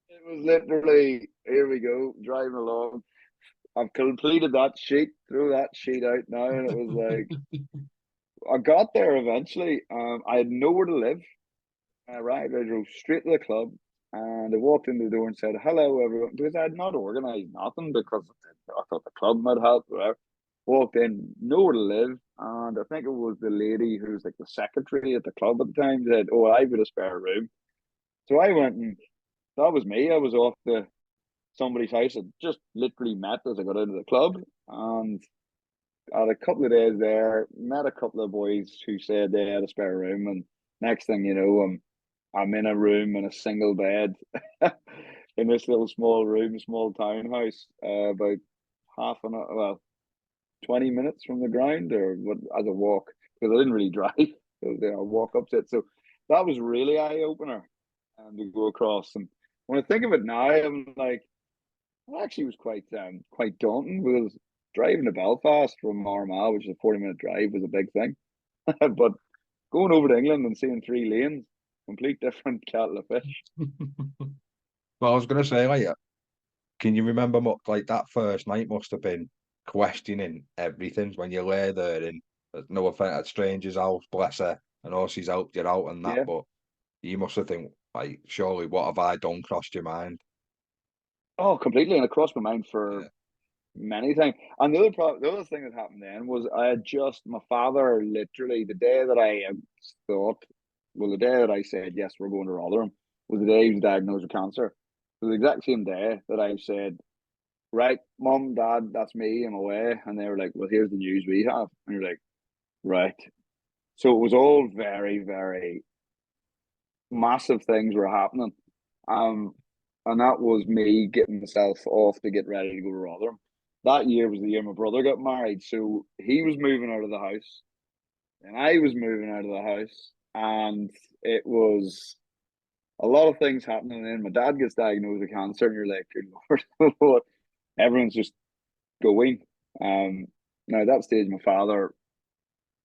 It was literally, here we go, driving along. I've completed that sheet, threw that sheet out now, and it was like, I got there eventually. I had nowhere to live. I arrived, I drove straight to the club, and I walked in the door and said, hello, everyone, because I had not organised nothing because I thought the club might help, whatever. Walked in, nowhere to live, and I think it was the lady who was like the secretary at the club at the time said, oh, I've got a spare room. So I went, and that was me. I was off to somebody's house. I just literally met as I got into the club, and had a couple of days there, met a couple of boys who said they had a spare room, and next thing you know, I'm in a room in a single bed in this little small room, small townhouse, about half an hour, well, 20 minutes from the ground, or what, as a walk, because I didn't really drive. So I walk up to it. So that was really eye opener, to go across. And when I think of it now, I'm like, it actually was quite daunting, because driving to Belfast from Armagh, which is a 40-minute drive, was a big thing. But going over to England and seeing 3 lanes, complete different kettle of fish. Well, I was going to say, like, can you remember what, like, that first night must have been questioning everything when you lay there in, no offense, at stranger's house, bless her, and all she's helped you out and that, Yeah. but you must have think, like, surely, what have I done crossed your mind? Oh, completely. And it crossed my mind for Yeah. many things. And the other thing that happened then was I had just, my father literally, the day that I thought, well, the day that I said, yes, we're going to Rotherham, was the day he was diagnosed with cancer. It was the exact same day that I said, right, mom, dad, that's me, I'm away. And they were like, well, here's the news we have. And you're like, right. So it was all very, very massive things were happening. Um, and that was me getting myself off to get ready to go to Rotherham. That year was the year my brother got married, so he was moving out of the house, and I was moving out of the house, and it was a lot of things happening. And then my dad gets diagnosed with cancer, and you're like, good Lord, what? Everyone's just going. Um, Now at that stage, my father,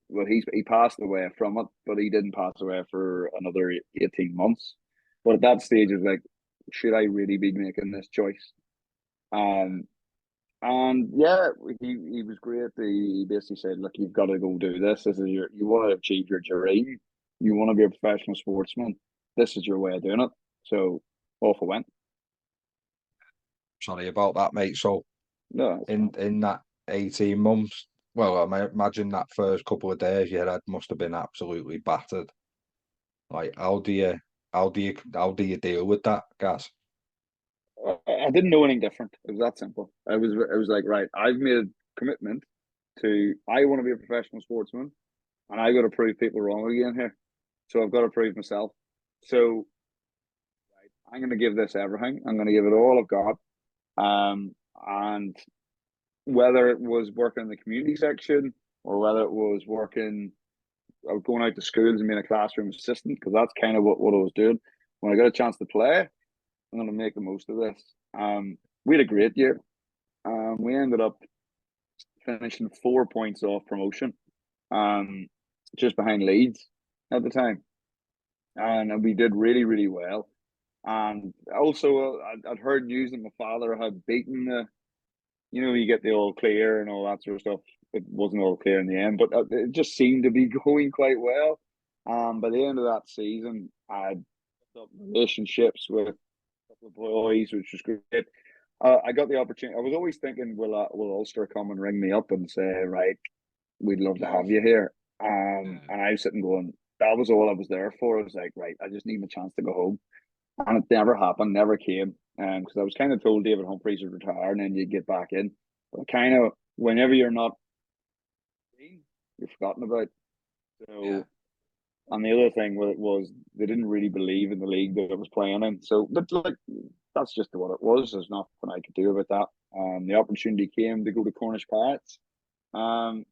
well, he passed away from it, but he didn't pass away for another 18 months. But at that stage, it was like, should I really be making this choice? Um, and yeah, he was great. He basically said, look, you've got to go do this. This is you want to achieve your dream. You want to be a professional sportsman. This is your way of doing it. So off I went. Sorry about that, mate. So No, that's fine. in that 18 months, well, I imagine that first couple of days your head must have been absolutely battered. Like, how do you deal with that, guys? I didn't know anything different. It was that simple. I was like, right, I've made a commitment to I want to be a professional sportsman, and I got to prove people wrong again here. So I've got to prove myself. So right, I'm going to give this everything. I'm going to give it all I've got. And whether it was working in the community section or whether it was working, I was going out to schools and being a classroom assistant, because that's kind of what I was doing. When I got a chance to play, I'm going to make the most of this. We had a great year. We ended up finishing 4 points off promotion, um, just behind Leeds at the time, and we did really, really well. And also, I'd heard news that my father had beaten the, you get the all clear and all that sort of stuff. It wasn't all clear in the end, but it just seemed to be going quite well. By the end of that season, I had relationships with a couple of boys, which was great. I got the opportunity. I was always thinking, will Ulster come and ring me up and say, right, we'd love to have you here. Yeah. And I was sitting going, that was all I was there for. I was like, right, I just need a chance to go home. And it never happened, never came. Because I was kind of told David Humphreys would retire and then you get back in. But kind of, whenever you're not seen, you're forgotten about. Yeah. So, and the other thing was they didn't really believe in the league that it was playing in. So, but like, that's just what it was. There's nothing I could do about that. The opportunity came to go to Cornish Pirates. Um,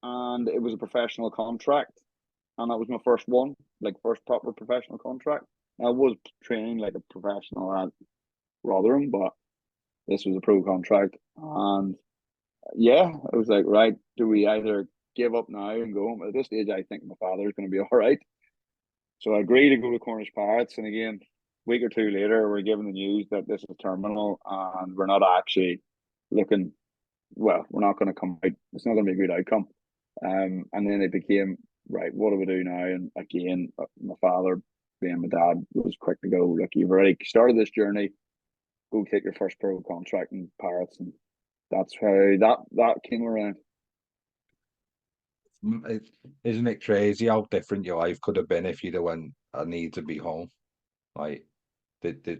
and it was a professional contract, and that was my first one, like first proper professional contract. I was training like a professional at Rotherham, but this was a pro contract, and yeah, I was like, right, do we either give up now and go home? At this stage, I think my father's going to be all right, so I agreed to go to Cornish Pirates, and again, a week or two later, we're given the news that this is terminal, and we're not actually looking. Well, we're not going to come out. It's not going to be a good outcome. And then it became, right, what do we do now? And again, my father, being my dad, was quick to go, look, you've already started this journey. Go take your first pro contract in Pirates, and that's how that came around. Isn't it crazy how different your life could have been if you'd have went, I need to be home? Like, the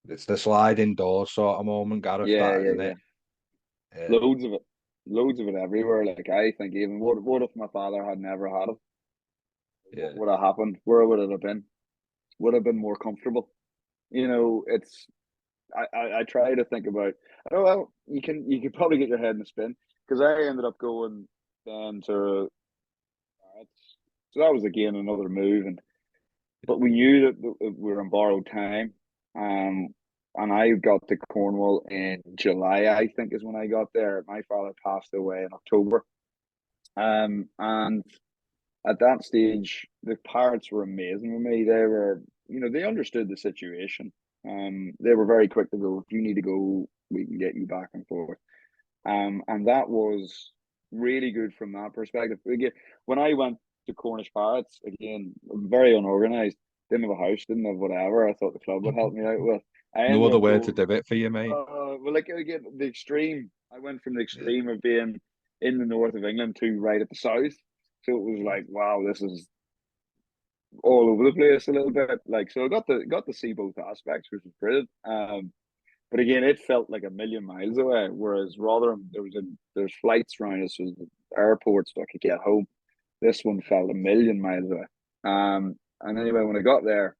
it's the sliding door sort of moment, Gareth, Yeah, that, yeah, isn't yeah. it? Yeah. Loads of it everywhere. Like I think, even what if my father had never had it? What Yeah. would have happened? Where would it have been? Would have been more comfortable. It's I try to think about. Oh well, you could probably get your head in a spin because I ended up going then to so that was again another move, and but we knew that we were on borrowed time, um, and I got to Cornwall in July. I think is when I got there. My father passed away in October, and at that stage, the Pirates were amazing with me. They were, they understood the situation. They were very quick to go. If you need to go, we can get you back and forth. And that was really good from that perspective. Again, when I went to Cornish Pirates, again, very unorganized. Didn't have a house, didn't have whatever. I thought the club would help me out with. I No ended other up way to going. do it for you, mate. Well, like again, the extreme. I went from the Yeah. extreme of being in the north of England to right at the south. So it was like, wow, this is all over the place a little bit. Like, so I got to see both aspects, which was brilliant. But again, it felt like a million miles away. Whereas Rotherham, there's flights around us, so airports, so I could get home. This one felt a million miles away. And anyway, when I got there,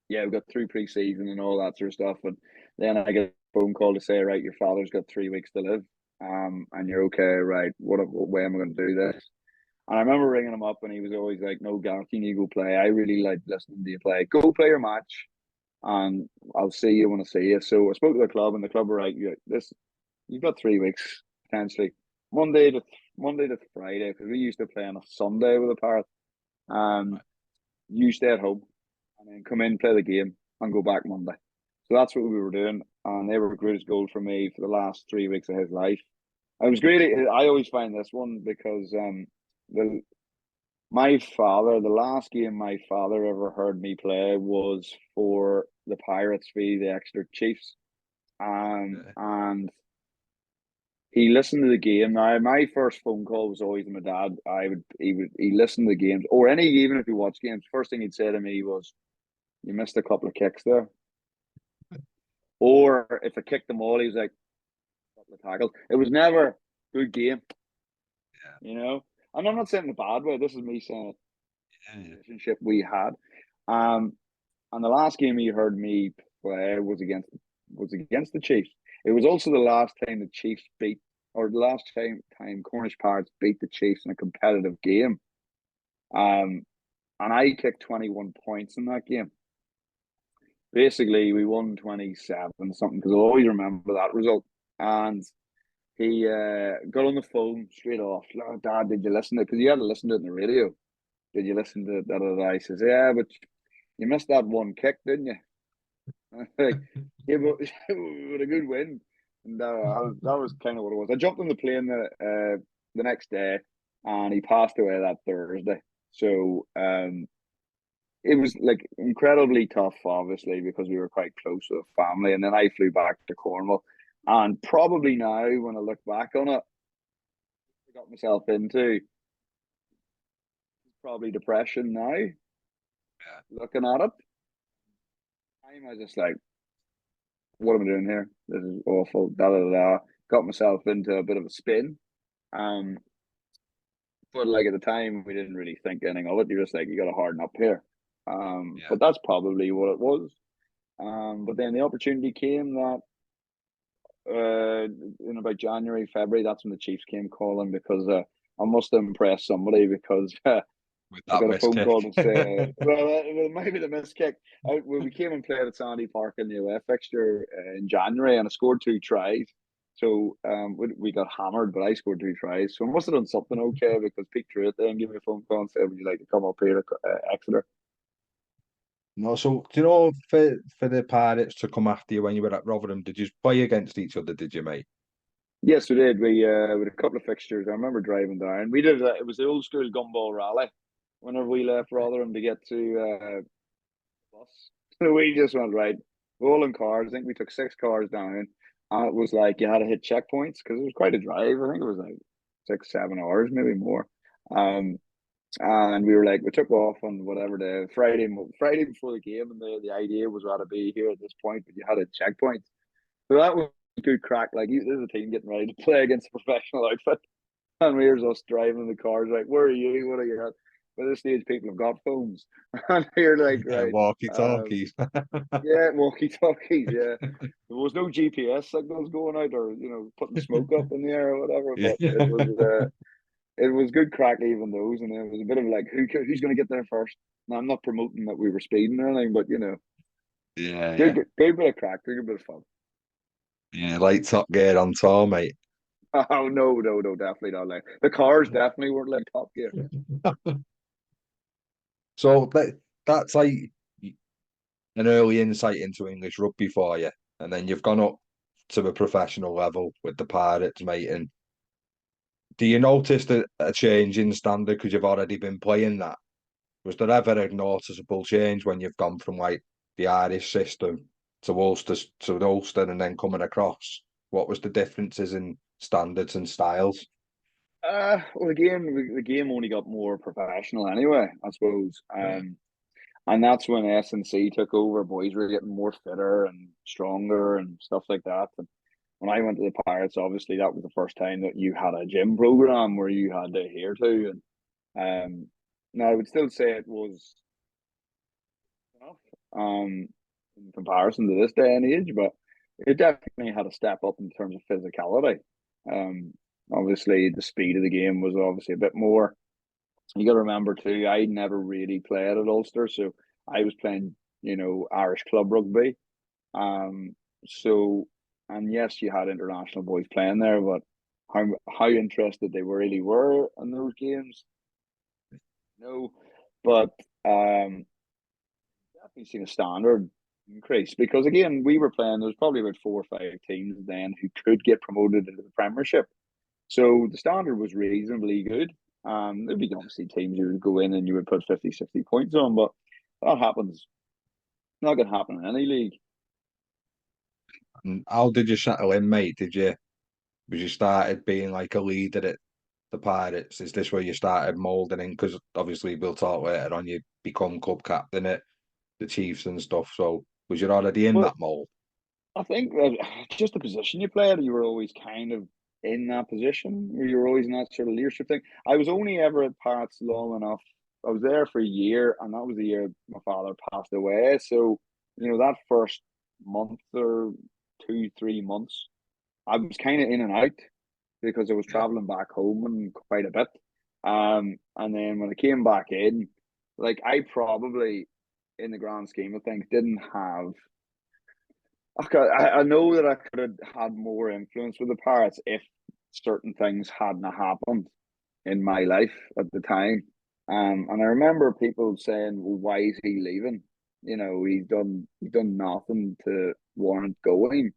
yeah, we got through pre-season and all that sort of stuff, and then I get a phone call to say, right, your father's got 3 weeks to live, and you're okay, right? What way am I going to do this? And I remember ringing him up, and he was always like, "No, Gareth, you need to go play. I really like listening to you play. Go play your match, and I'll see you when I see you." So I spoke to the club, and the club were like, you've got 3 weeks potentially, Monday to Monday to Friday, because we used to play on a Sunday with the Pirates. Um, you stay at home, and then come in, play the game, and go back Monday. So that's what we were doing, and they were greatest goal for me for the last 3 weeks of his life. It was great. I always find this one because the the last game my father ever heard me play was for the Pirates v the Exeter Chiefs. Yeah. And he listened to the game. Now, my first phone call was always to my dad. He listened to the games, or even if he watched games, first thing he'd say to me was, "You missed a couple of kicks there." Or if I kicked them all, he was like, "A couple of tackles." It was never good game, you know. And I'm not saying in a bad way. This is me saying Yeah. relationship we had. Um, and the last game he heard me play was against the Chiefs. It was also the last time the Chiefs beat, or the last time Cornish Pirates beat the Chiefs in a competitive game. Um, and I kicked 21 points in that game. Basically, we won 27 something because I'll always remember that result. And he got on the phone straight off. "Oh, Dad, did you listen to it? Because you had to listen to it on the radio. Did you listen to that?" I says, "Yeah, but you missed that one kick, didn't you?" Like, yeah, but with a good win. And that was kind of what it was. I jumped on the plane the next day, and he passed away that Thursday. So it was like incredibly tough, obviously, because we were quite close with the family. And then I flew back to Cornwall. And probably now, when I look back on it, I got myself into probably depression now, looking at it. I'm just like, what am I doing here? This is awful. Da da da. Got myself into a bit of a spin. Um, but like at the time, we didn't really think anything of it. You're just like, you got to harden up here. Yeah, But that's probably what it was. But then the opportunity came that in about January, February, that's when the Chiefs came calling because I must have impressed somebody because with I that got a miss phone kick. call to say, well, it might be the miss kick. We came and played at Sandy Park in the away fixture in January, and I scored 2 tries. So we got hammered, but I scored 2 tries. So I must have done something okay because Pete Truitt then gave me a phone call and said, "Would you like to come up here to Exeter?" No, so do you know for the Pirates to come after you when you were at Rotherham, did you play against each other? Did you, mate? Yes, we did. We had a couple of fixtures. I remember driving down. We did. It was the old school gumball rally. Whenever we left Rotherham to get to bus, so we just went right, rolling cars. I think we took 6 cars down, and it was like you had to hit checkpoints because it was quite a drive. I think it was like 6, 7 hours, maybe more. Um, and we were like, we took off on whatever the Friday before the game, and the idea was we had to be here at this point, but you had a checkpoint. So that was good crack. Like, this is a team getting ready to play against a professional outfit. And here's us driving the cars, like, where are you? What are you at? By this stage, people have got phones. And you're like, Yeah, right. walkie-talkies. Yeah, walkie talkies. Yeah. There was no GPS signals going out or, putting smoke up in the air or whatever, Yeah, but it was good crack, even those. And it was a bit of like, who's going to get there first? Now, I'm not promoting that we were speeding or anything, but, yeah, good, yeah, good bit of crack, good bit of fun. yeah. Like Top Gear on tour, mate. Oh no, no, no, definitely not like the cars definitely weren't like Top Gear. So that's like an early insight into English rugby for you, and then you've gone up to a professional level with the Pirates, mate. And do you notice a change in standard because you've already been playing that? Was there ever a noticeable change when you've gone from like the Irish system to Ulster and then coming across? What was the differences in standards and styles? Well, again, the game only got more professional anyway, I suppose. Yeah, And that's when S&C took over. Boys were getting more fitter and stronger and stuff like that. And when I went to the Pirates, obviously that was the first time that you had a gym program where you had to adhere to. And now I would still say it was enough, in comparison to this day and age, but it definitely had a step up in terms of physicality. Um, Obviously the speed of the game was obviously a bit more. You got to remember too, I never really played at Ulster, so I was playing, Irish club rugby. Um, so, and yes, you had international boys playing there, but how interested they really were in those games, no. But definitely seen a standard increase because again, we were playing. There was probably about 4 or 5 teams then who could get promoted into the Premiership, so the standard was reasonably good. There'd be obviously teams you would go in and you would put 50, 60 points on, but that happens. Not going to happen in any league. and how did you settle in, mate? Was you started being like a leader at the Pirates? Is this where you started moulding in? Because obviously we'll talk later on. You become club captain at the Chiefs and stuff. So was you already in Well, that mould? I think that just the position you played, you were always kind of in that position. You were always in that sort of leadership thing. I was only ever at Pirates long enough. I was there for a year, and that was the year my father passed away. So, that first month or 2, 3 months, I was kind of in and out because I was Yeah. traveling back home and quite a bit. And then when I came back in, like I probably, in the grand scheme of things, didn't have. Okay, I know that I could have had more influence with the Pirates if certain things hadn't happened in my life at the time. And I remember people saying, "Well, why is he leaving? He's done nothing to warrant going."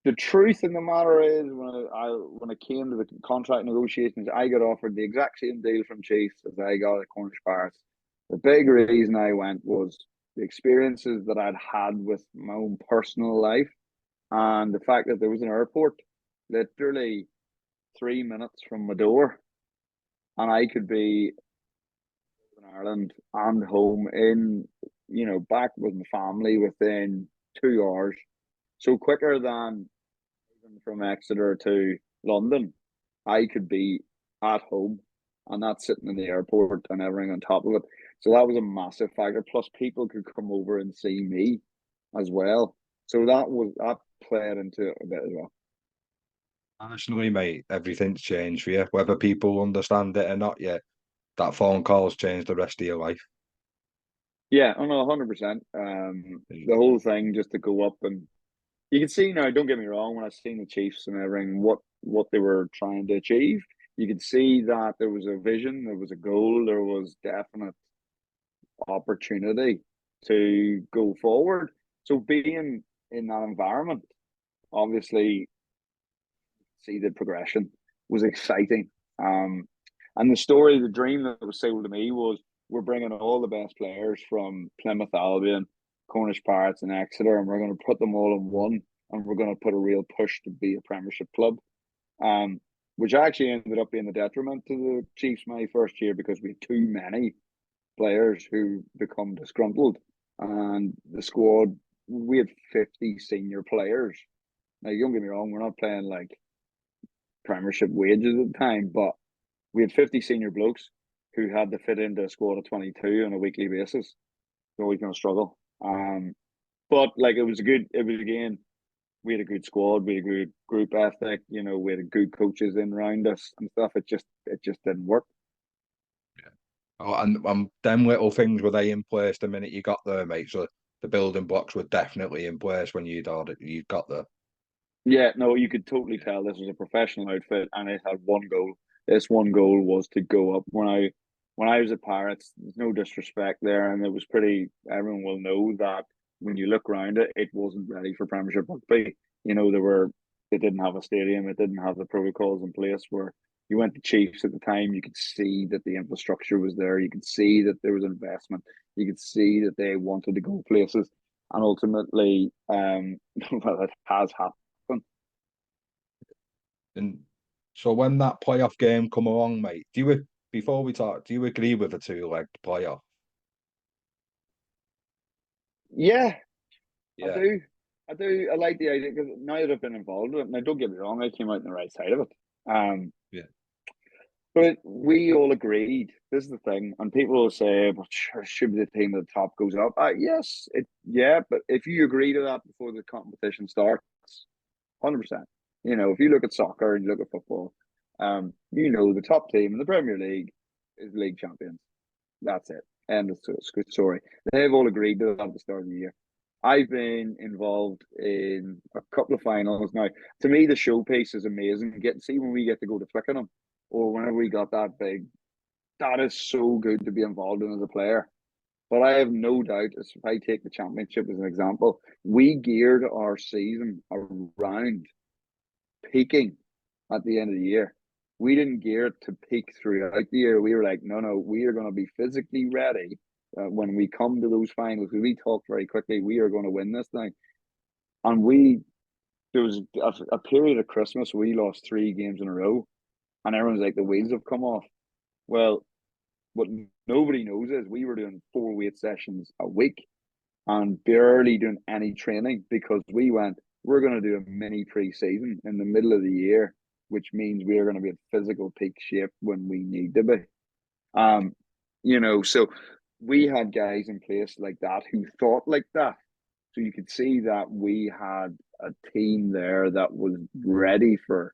The truth in the matter is, when it came to the contract negotiations, I got offered the exact same deal from Chiefs as I got at Cornish Pirates. The big reason I went was the experiences that I'd had with my own personal life and the fact that there was an airport literally 3 minutes from my door, and I could be in Ireland and home in, back with my family within 2 hours. So quicker than even from Exeter to London, I could be at home and not sitting in the airport and everything on top of it. So that was a massive factor. Plus, people could come over and see me as well. So that played into it a bit as well. Personally, mate, everything's changed for you. Whether people understand it or not yet, that phone call's changed the rest of your life. Yeah, I know 100%. The whole thing just to go up and you can see now. Don't get me wrong. When I seen the Chiefs and everything, what they were trying to achieve, you could see that there was a vision, there was a goal, there was definite opportunity to go forward. So being in that environment, obviously, see the progression was exciting. And the story, the dream that was sold to me was we're bringing all the best players from Plymouth Albion, Cornish Pirates, and Exeter, and we're going to put them all in one, and we're going to put a real push to be a Premiership club. Which actually ended up being a detriment to the Chiefs my first year because we had too many players who become disgruntled, and the squad we had 50 senior players. Now, don't get me wrong, we're not playing like Premiership wages at the time, but we had 50 senior blokes who had to fit into a squad of 22 on a weekly basis. So we going to struggle. But like it was again, we had a good squad, we had a good group ethic, we had good coaches in around us and stuff. It just didn't work. Yeah. Oh, and them little things, were they in place the minute you got there, mate? So the building blocks were definitely in place when you got there. Yeah, no, you could totally tell this was a professional outfit, and it had one goal. This one goal was to go up. When I was at Pirates, there's no disrespect there, and it was pretty. Everyone will know that when you look around it, it wasn't ready for Premiership rugby. They didn't have a stadium, it didn't have the protocols in place. Where you went to Chiefs at the time, you could see that the infrastructure was there. You could see that there was investment. You could see that they wanted to go places, and ultimately, well, it has happened. And so when that playoff game come along, mate, before we talk, do you agree with the two-legged playoff? Yeah, I Yeah, do. I do. I like the idea because now that I've been involved with it, now don't get me wrong, I came out on the right side of it. yeah. But we all agreed. This is the thing, and people will say, "But sure, should be the team at the top goes up." Yes, yeah, but if you agree to that before the competition starts, 100%. If you look at soccer and you look at football, the top team in the Premier League is league champions. That's it. End of story. They've all agreed to that at the start of the year. I've been involved in a couple of finals now. To me, the showpiece is amazing. See when we get to go to Twickenham, or whenever we got that big, that is so good to be involved in as a player. But I have no doubt, if I take the championship as an example, we geared our season around peaking at the end of the year. We didn't gear it to peak throughout the year. We were like, no, we are going to be physically ready when we come to those finals. We talked very quickly. We are going to win this thing, and there was a period of Christmas we lost 3 games in a row, and everyone's like, the wheels have come off. Well, what nobody knows is we were doing 4 weight sessions a week and barely doing any training because we're going to do a mini pre-season in the middle of the year, which means we are going to be in physical peak shape when we need to be. So we had guys in place like that who thought like that. So you could see that we had a team there that was ready for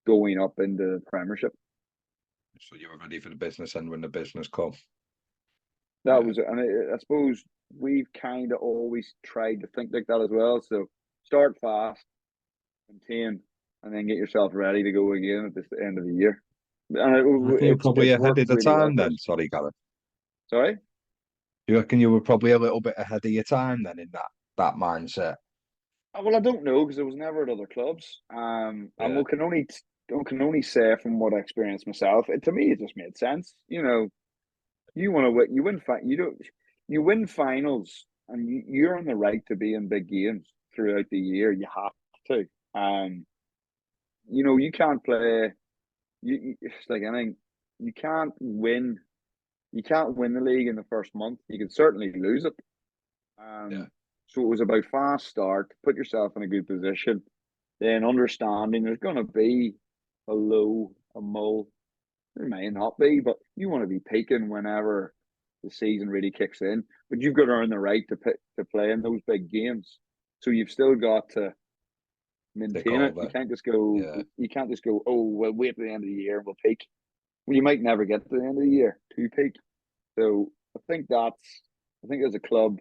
going up into the Premiership. So you were ready for the business, and when the business come, That yeah. was, and I suppose we've kind of always tried to think like that as well. So start fast, maintain, and then get yourself ready to go again at the end of the year. You And reckon you're probably it's ahead worked of the really well time for then? us. Sorry, Gareth. Sorry. You reckon you were probably a little bit ahead of your time then in that mindset? Well, I don't know because I was never at other clubs. And Yeah, we can only say from what I experienced myself. To me, it just made sense. You want to win. You win. You don't. You win finals, and you're on the right to be in big games throughout the year. You have to. Um, you can't play. It's like anything. You can't win. You can't win the league in the first month. You can certainly lose it. Yeah, So it was about fast start, put yourself in a good position, then understanding there's going to be a low, a mull. There may not be, but you want to be peaking whenever the season really kicks in. But you've got to earn the right to play in those big games. So you've still got to take maintain it. You over. can't just go. Yeah, You can't just go. Oh, well, wait till the end of the year and we'll peak. Well, you might never get to the end of the year to peak. So I think as a club,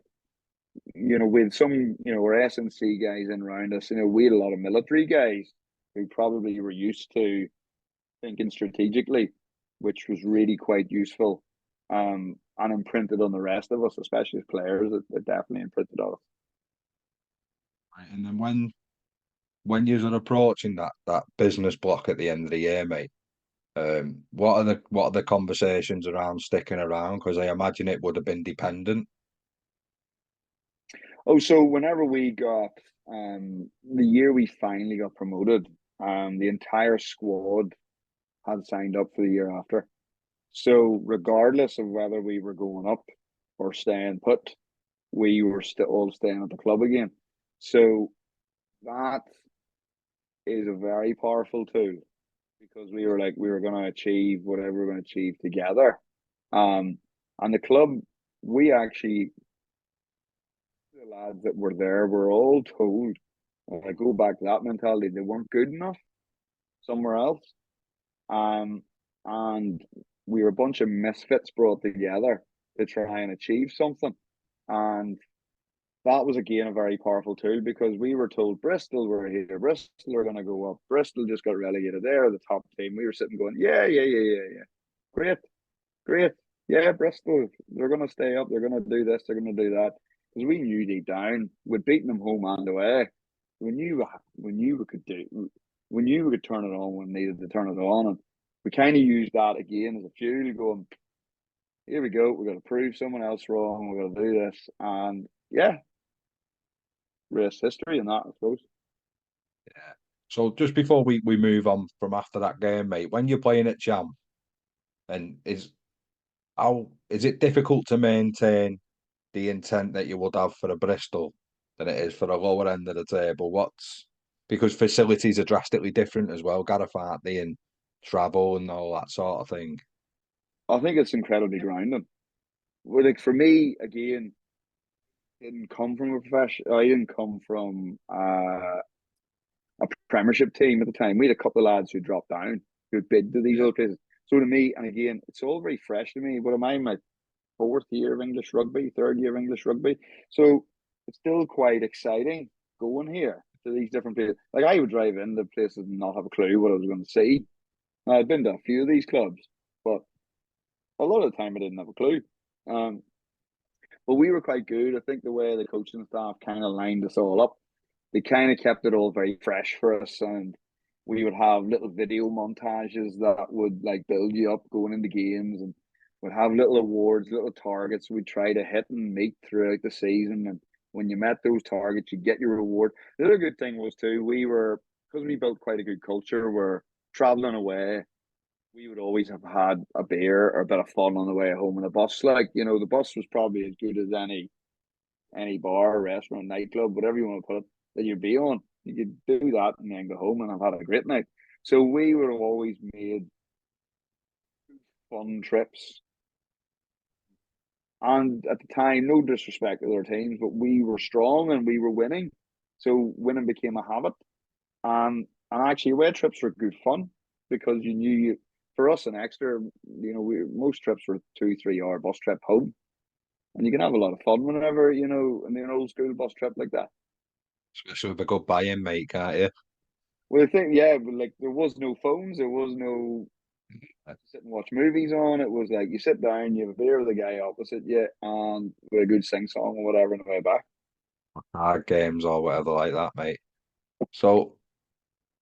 with some, our S&C guys in around us, we had a lot of military guys who probably were used to thinking strategically, which was really quite useful, and imprinted on the rest of us, especially as players. It definitely imprinted on us. right. And then when you're approaching that business block at the end of the year, mate, what are the conversations around sticking around? Because I imagine it would have been dependent. Oh, so whenever we got the year we finally got promoted, the entire squad had signed up for the year after. So regardless of whether we were going up or staying put, we were still all staying at the club again. So that is a very powerful tool because we were like we were going to achieve whatever we are going to achieve together. Um, and the club, we actually the lads that were there were all told, I go back to that mentality, they weren't good enough somewhere else. Um, and we were a bunch of misfits brought together to try and achieve something. And that was again a very powerful tool because we were told Bristol were here, Bristol are going to go up, Bristol just got relegated there, the top team. We were sitting going, yeah, great, great, yeah, Bristol, they're going to stay up, they're going to do this, they're going to do that, because we knew deep down we'd beaten them home and away. We knew we could turn it on when needed to turn it on, and we kind of used that again as a fuel, going, here we go, we're going to prove someone else wrong, we're going to do this, and yeah, race history and that, I suppose. Yeah. So just before we move on from after that game, mate, when you're playing at Jam, and is it difficult to maintain the intent that you would have for a Bristol than it is for the lower end of the table? Because facilities are drastically different as well, Gareth, aren't they, and travel and all that sort of thing. I think it's incredibly grounding. Well, like for me, again, didn't come from a profession. I didn't come from a Premiership team at the time. We had a couple of lads who dropped down who bid to these Yeah. other places. So to me, and again, it's all very fresh to me. What am I in my fourth year of English rugby, third year of English rugby? So it's still quite exciting going here to these different places. Like I would drive into places and not have a clue what I was going to see. Now, I'd been to a few of these clubs, but a lot of the time I didn't have a clue. Um, but we were quite good. I think the way the coaching staff kind of lined us all up, they kind of kept it all very fresh for us, and we would have little video montages that would like build you up going into games, and would have little awards, little targets we'd try to hit and meet throughout the season. And when you met those targets, you get your reward. The other good thing was too, we were, because we built quite a good culture, we're traveling away, we would always have had a beer or a bit of fun on the way home in the bus. Like, the bus was probably as good as any bar, restaurant, nightclub, whatever you want to put it, that you'd be on. You could do that and then go home and have had a great night. So we would have always made fun trips. And at the time, no disrespect to other teams, but we were strong and we were winning. So winning became a habit. And actually away trips were good fun because you knew for us an extra, most trips were 2-3 hour bus trip home. And you can have a lot of fun whenever, in an old school bus trip like that. Especially with a good buy-in, mate, can't you? Well, the thing, yeah, but like there was no phones, there was no sit and watch movies on. It was like you sit down, you have a beer with the guy opposite you, and with a good sing song or whatever on the way back. Hard games or whatever like that, mate. So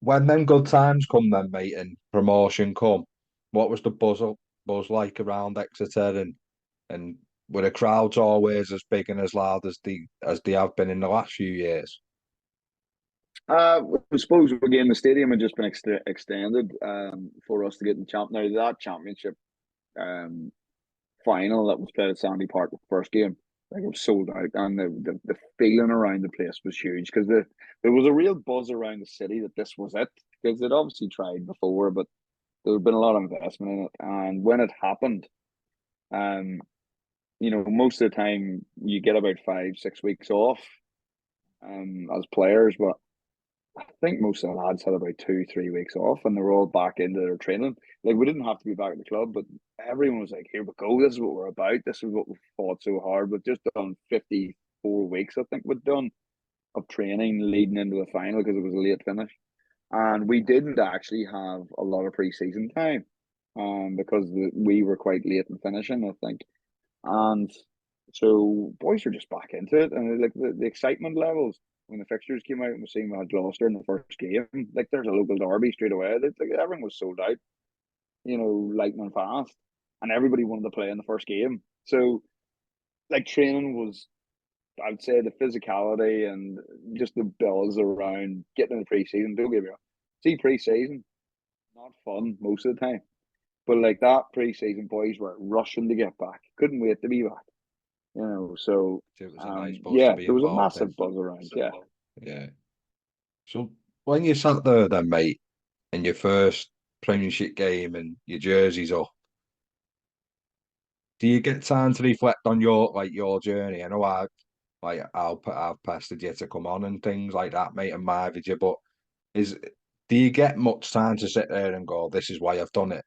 when them good times come then, mate, and promotion come, what was the buzz like around Exeter? And And were the crowds always as big and as loud as they have been in the last few years? I suppose again the stadium had just been extended for us to get in the champ. Now that championship um final that was played at Sandy Park, the first game, like it was sold out, and the feeling around the place was huge because there was a real buzz around the city that this was it, because they'd obviously tried before, but there had been a lot of investment in it, and when it happened, um, most of the time you get about 5 6 weeks off, as players, but I think most of the lads had about 2 3 weeks off, and they were all back into their training. Like we didn't have to be back at the club, but everyone was like, "Here we go. This is what we're about. This is what we fought so hard." We've just done 54 weeks, I think we've done, of training leading into the final because it was a late finish, and we didn't actually have a lot of pre-season time, because we were quite late in finishing, I think, and so boys were just back into it, and like the excitement levels when the fixtures came out and we seen we had Gloucester in the first game, like there's a local derby straight away. Like everything was sold out, lightning fast, and everybody wanted to play in the first game. So like training was, I'd say, the physicality and just the buzz around getting in the preseason. Don't get me wrong, see preseason not fun most of the time, but like that preseason, boys were rushing to get back, couldn't wait to be back. So It was a nice buzz to yeah, be there was a involved in. massive buzz around. Yeah. Yeah. So when you sat there then, mate, in your first Premiership game and your jersey's up, do you get time to reflect on your journey? I know I've pestered you to come on and things like that, mate, and marved you, but is do you get much time to sit there and go, "This is why I've done it"?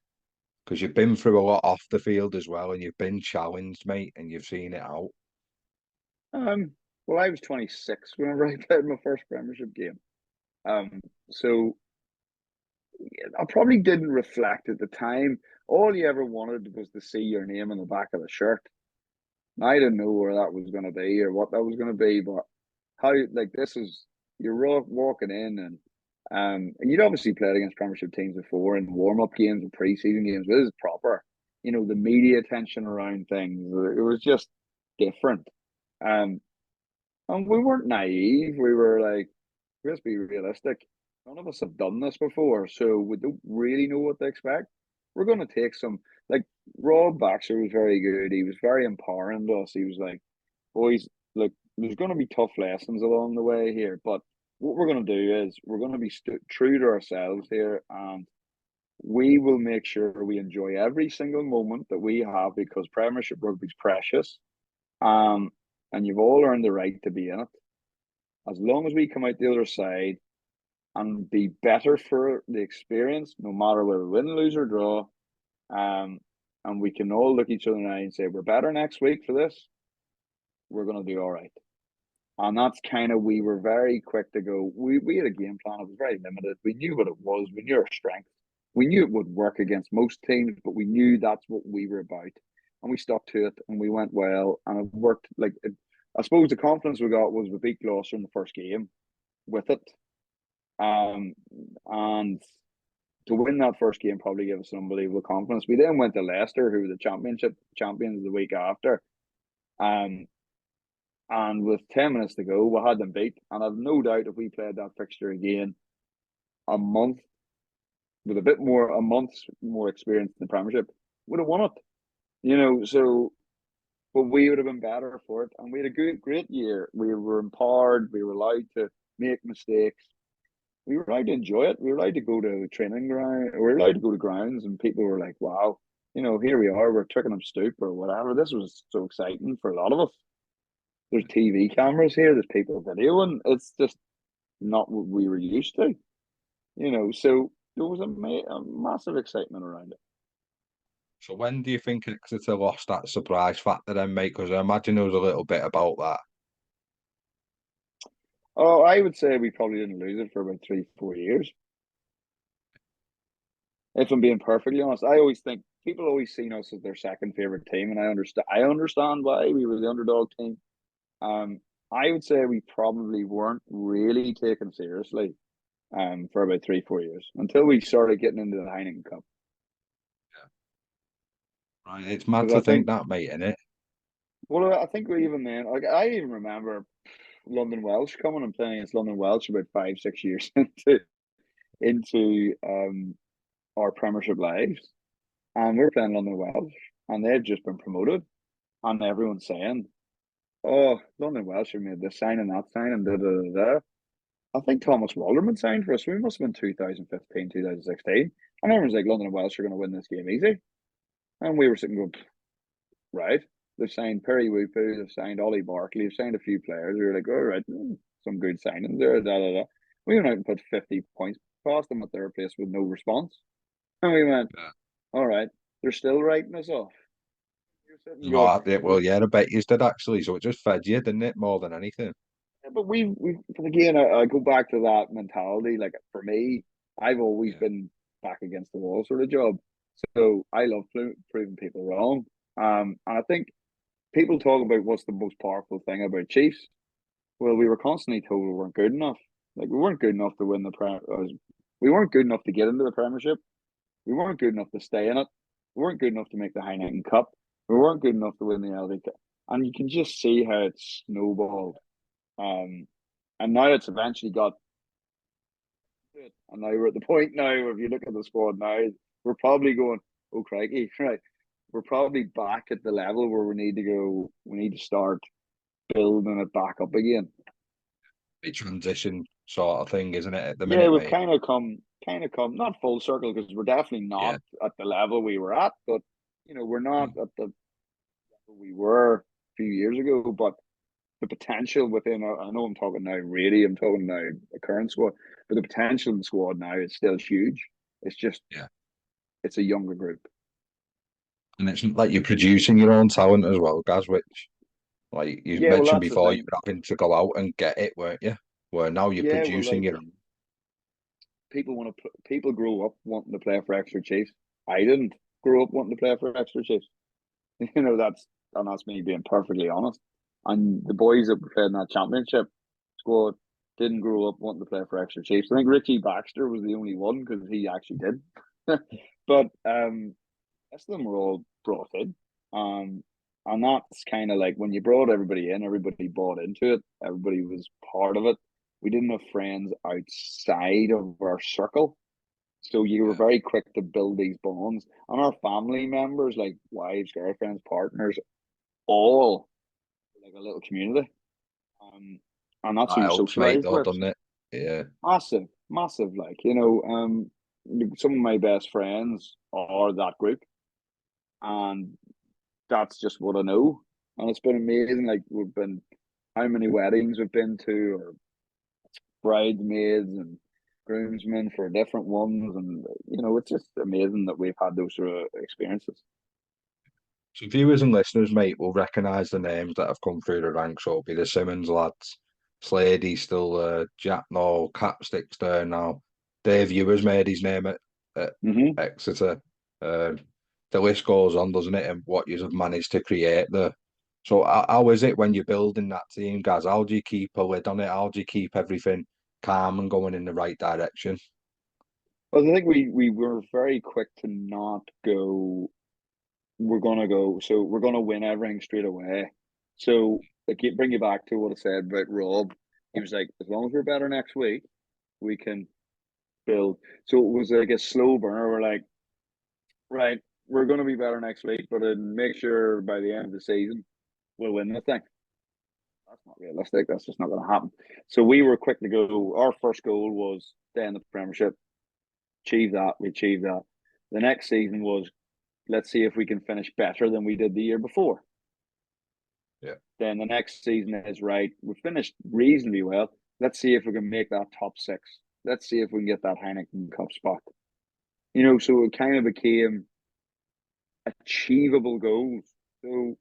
Because you've been through a lot off the field as well, and you've been challenged, mate, and you've seen it out. Um, well, I was 26 whenever I played my first Premiership game. So I probably didn't reflect at the time. All you ever wanted was to see your name on the back of the shirt. I didn't know where that was going to be or what that was going to be, but how, like, this is, you're walking in, and you'd obviously played against Premiership teams before in warm up games and preseason games. But this is proper. The media attention around things. It was just different. Um, and we weren't naive. We were like, let's be realistic. None of us have done this before, so we don't really know what to expect. We're going to take some, like, Rob Baxter was very good. He was very empowering to us. He was like, boys, look, there's going to be tough lessons along the way here, but what we're going to do is we're going to be true to ourselves here, and we will make sure we enjoy every single moment that we have, because Premiership rugby is precious, um, and you've all earned the right to be in it. As long as we come out the other side and be better for the experience, no matter whether we win, lose, or draw, um, and we can all look each other in the eye and say, we're better next week for this, we're going to do all right. And that's kind of, we were very quick to go. We had a game plan. It was very limited. We knew what it was. We knew our strength. We knew it would work against most teams, but we knew that's what we were about. And we stuck to it, and we went well, and it worked. I suppose the confidence we got was we beat Gloucester in the first game with it. And to win that first game probably gave us an unbelievable confidence. We then went to Leicester, who were the championship champions the week after. Um, and with 10 minutes to go, we had them beat. And I've no doubt if we played that fixture again, a month with a month's more experience in the Premiership, would have won it. So, but we would have been better for it. And we had a great year. We were empowered. We were allowed to make mistakes. We were allowed to enjoy it. We were allowed to go to training ground. We were allowed to go to grounds, and people were like, "Wow, here we are. We're Twickenham Stoop or whatever." This was so exciting for a lot of us. There's TV cameras here. There's people videoing. It's just not what we were used to. So there was a massive excitement around it. So when do you think Exeter lost that surprise factor then, mate? Because I imagine there was a little bit about that. Oh, I would say we probably didn't lose it for about 3 4 years. If I'm being perfectly honest, I always think people always seen us as their second favorite team, and I understand. I understand why we were the underdog team. Um, I would say we probably weren't really taken seriously, for about 3 4 years until we started getting into the Heineken Cup. Right, it's mad Because to I think think, that, mate, innit? Well, I think we even then, like I even remember London Welsh coming and playing against London Welsh about 5, 6 years into our Premiership lives, and we're playing London Welsh, and they've just been promoted, and everyone's saying, "Oh, London Welsh have made this sign and that sign and da da da da." I think Thomas Walderman signed for us. We must have been 2015, 2016. And everyone's like, London Welsh are going to win this game easy. And we were sitting going, right. They've signed Perry Wupu, they've signed Ollie Barkley, they've signed a few players. We were like, all right, some good signings there, da da da. We went out and put 50 points past them at their place with no response. And we went, Yeah. all right, they're still writing us off. You're sitting going, No, well, yeah, I bet you did actually. So it just fed you, didn't it, more than anything? yeah, but but again, I go back to that mentality. Like for me, I've always Yeah. been back against the wall sort of job. So I love proving people wrong. And I think people talk about what's the most powerful thing about Chiefs. Well, we were constantly told we weren't good enough. Like we weren't good enough to win we weren't good enough to get into the Premiership. We weren't good enough to stay in it. We weren't good enough to make the Heineken Cup. We weren't good enough to win the LD Cup. And you can just see how it's snowballed. Um, and now it's eventually got it. And now we're at the point now where if you look at the squad now, we're probably going, oh crikey, right. We're probably back at the level where we need to go. We need to start building it back up again. Big transition sort of thing, isn't it, at the Yeah, minute, we've mate? kind of come not full circle because we're definitely Yeah. not at the level we were at, but we're not Mm. at the level we were a few years ago. But the potential within, I know I'm talking now really, I'm talking now the current squad, but the potential in the squad now is still huge. It's just, Yeah. it's a younger group. And it's like you're producing your own talent as well, guys, which, like you Yeah, well, mentioned that's the before, you thing. were having to go out and get it, weren't you? Where now you're Yeah, well, producing like your own. people grow up wanting to play for Exeter Chiefs. I didn't grow up wanting to play for Exeter Chiefs. That's me being perfectly honest. And the boys that played in that championship squad didn't grow up wanting to play for Exeter Chiefs. I think Richie Baxter was the only one because he actually did. But the rest of them were all brought in. Um, and that's kind of like when you brought everybody in, everybody bought into it, everybody was part of it. We didn't have friends outside of our circle. So you were Yeah. very quick to build these bonds. And our family members, like wives, girlfriends, partners, all like a little community. Um, and that's who That you helps, mate, socialize though, with. doesn't it? Yeah. Massive, massive. Like, some of my best friends are that group. And that's just what I know. And it's been amazing. Like, we've been, how many weddings we've been to, or bridesmaids and groomsmen for different ones. And, it's just amazing that we've had those sort of experiences. So viewers and listeners, mate, will recognise the names that have come through the ranks. So it'll be the Simmons lads, Slady's still Jack Noel, Capstick's there now. Dave Ewers made his name at Mm-hmm. Exeter. Um, the list goes on, doesn't it? And what you have managed to create there. So how is it when you're building that team, guys? How do you keep a lid on it? How do you keep everything calm and going in the right direction? Well, I think we were very quick to not go, so we're going to win everything straight away. So, like, bring you back to what I said about Rob. He was like, as long as we're better next week, we can build. So it was like a slow burner. We're like, right, we're going to be better next week, but make sure by the end of the season, we'll win the thing. That's not realistic. That's just not going to happen. So we were quick to go. Our first goal was stay in the Premiership. Achieve that. We achieved that. The next season was, let's see if we can finish better than we did the year before. Yeah. Then the next season is right. We finished reasonably well. Let's see if we can make that top six. Let's see if we can get that Heineken Cup spot. So it kind of became achievable goals. So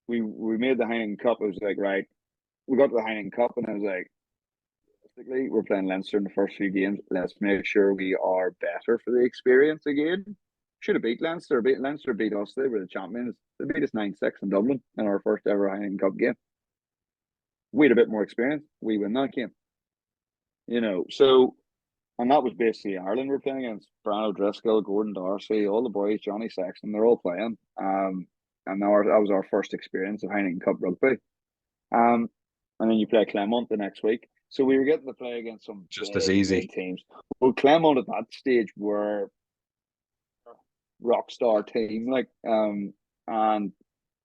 we made the Heineken Cup. It was like, right, we got to the Heineken Cup, and I was like, realistically, we're playing Leinster in the first few games. Let's make sure we are better for the experience again. Should have beat Leinster. Leinster beat us. They were the champions. They beat us 9-6 in Dublin in our first ever Heineken Cup game. We had a bit more experience. We win that game. So, and that was basically Ireland we're playing against. Brian O'Driscoll, Gordon Darcy, all the boys, Johnny Sexton, they're all playing. and that was our first experience of Heineken Cup rugby. Um, and then you play Clermont the next week. So we were getting to play against some Just as big, easy. big teams. Well, Clermont at that stage were a rock star team, and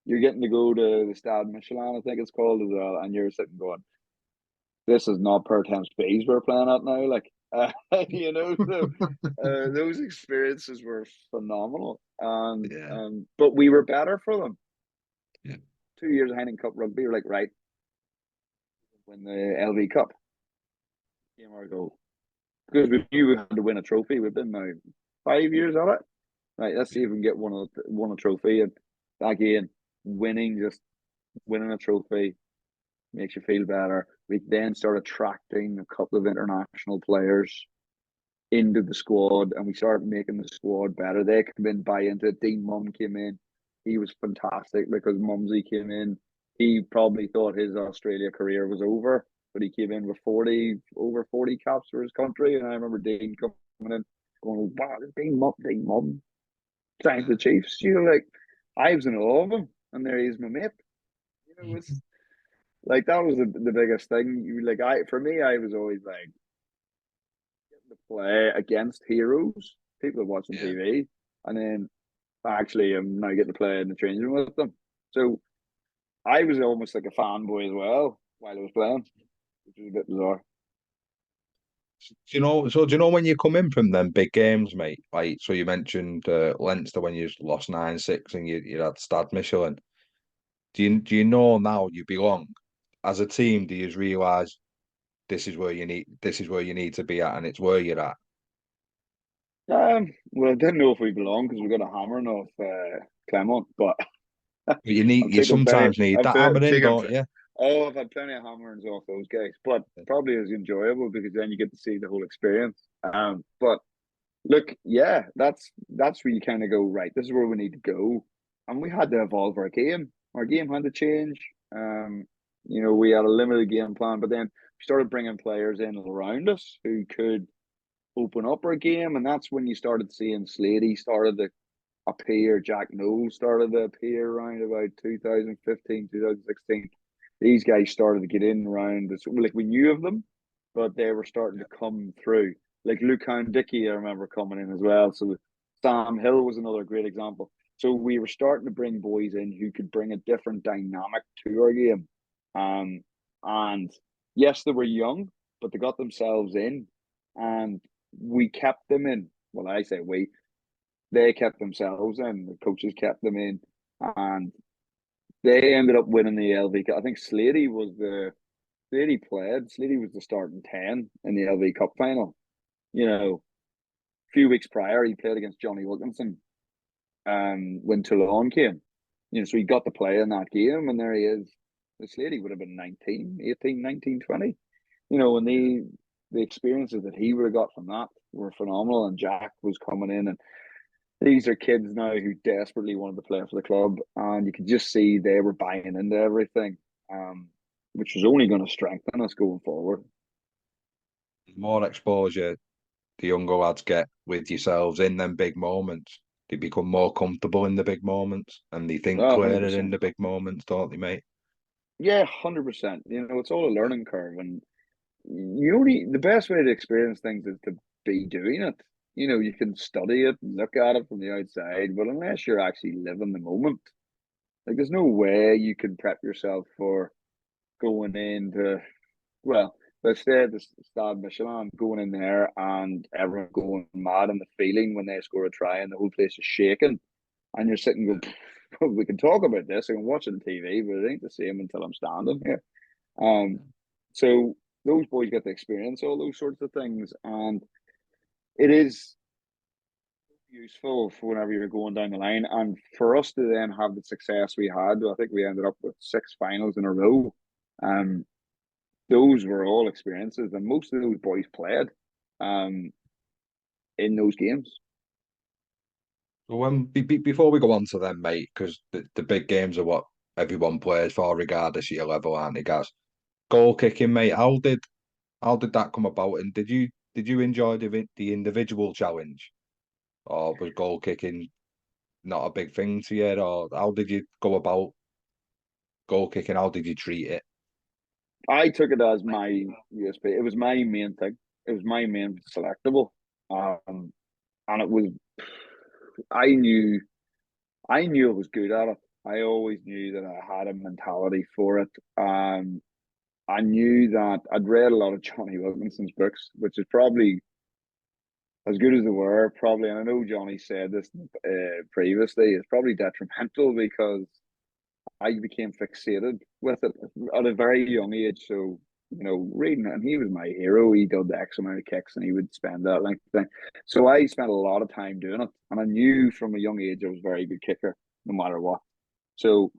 you're getting to go to the Stade Michelin, I think it's called as well, and you're sitting going, "This is not per Thames Bees we're playing at now." So those experiences were phenomenal, and Yeah. but we were better for them. Yeah. 2 years of Heineken Cup rugby, we're like, right, win the LV Cup. Game our goal. Because we knew we had to win a trophy. We've been now 5 years at it. Right, let's see if we can get one a trophy. And again, just winning a trophy makes you feel better. We then start attracting a couple of international players into the squad, and we started making the squad better. They come in, buy into it. Dean Mum came in. He was fantastic because Mumsy came in. He probably thought his Australia career was over, but he came in with over 40 caps for his country. And I remember Dean coming in, going, "Wow, Dean Mum, thanks the Chiefs." I was in awe of him, and there he is, my mate. It's like that was the biggest thing. For me, I was always like getting to play against heroes, people that watch on Yeah. TV, and then actually I'm now getting to play in the training room with them. So I was almost like a fanboy as well while I was playing, which was a bit bizarre. Do you know when you come in from them big games, mate? Like, so you mentioned Leinster when you lost 9-6 and you had Stade Michelin. Do you know now you belong as a team? Do you realise this is where you need to be at, and it's where you're at? Well, I didn't know if we belonged because we got a hammering off Clermont, but But I'm you taking plenty. sometimes need I'm that hammering, taking. don't you? Oh, I've had plenty of hammerings off those guys, but probably is enjoyable because then you get to see the whole experience. But look, yeah, that's where you kind of go, right. This is where we need to go, and we had to evolve our game. Our game had to change. We had a limited game plan, but then we started bringing players in around us who could open up our game, and that's when you started seeing Slady started to appear, Jack Knowles started to appear around about 2015, 2016. These guys started to get in around this, like we knew of them, but they were starting to come through. Like Luke Dickey, I remember coming in as well. So Sam Hill was another great example. So we were starting to bring boys in who could bring a different dynamic to our game. And yes, they were young, but they got themselves in, and we kept them in. Well, I say we, they kept themselves in. The coaches kept them in, and they ended up winning the LV Cup. I think Slady played. Slady was the starting 10 in the LV Cup final. A few weeks prior, he played against Johnny Wilkinson when Toulon came. So he got to play in that game, and there he is. The Slady would have been 19, 18, 19, 20. And the experiences that he would have got from that were phenomenal. And Jack was coming in, and these are kids now who desperately wanted to play for the club, and you could just see they were buying into everything, which was only going to strengthen us going forward. The more exposure the younger lads get with yourselves in them big moments, they become more comfortable in the big moments and they think Oh, clearer in 100%. the big moments, don't they, mate? Yeah, 100%. It's all a learning curve, and the best way to experience things is to be doing it. You can study it and look at it from the outside, but unless you're actually living the moment, like there's no way you can prep yourself for going into, well, let's say the Stade Michelin, going in there and everyone going mad and the feeling when they score a try and the whole place is shaking, and you're sitting going, we can talk about this, I can watch it on TV, but it ain't the same until I'm standing here. So those boys get to experience all those sorts of things, and it is useful for whenever you're going down the line. And for us to then have the success we had, I think we ended up with 6 finals in a row. Those were all experiences, and most of those boys played um, in those games. So before we go on to them, mate, because the big games are what everyone plays for, regardless of your level, aren't they, guys? Goal kicking, mate. How did that come about? And did you enjoy the individual challenge, or was goal kicking not a big thing to you, or how did you go about goal kicking? How did you treat it? I took it as my USP. It was my main thing. It was my main selectable. And it was I knew I knew I was good at it. I always knew that I had a mentality for it. I knew that I'd read a lot of Johnny Wilkinson's books, which is probably as good as they were. Probably, and I know Johnny said this previously. It's probably detrimental because I became fixated with it at a very young age. So, reading it, and he was my hero. He did the X amount of kicks and he would spend that length of time. So I spent a lot of time doing it. And I knew from a young age I was a very good kicker, no matter what. So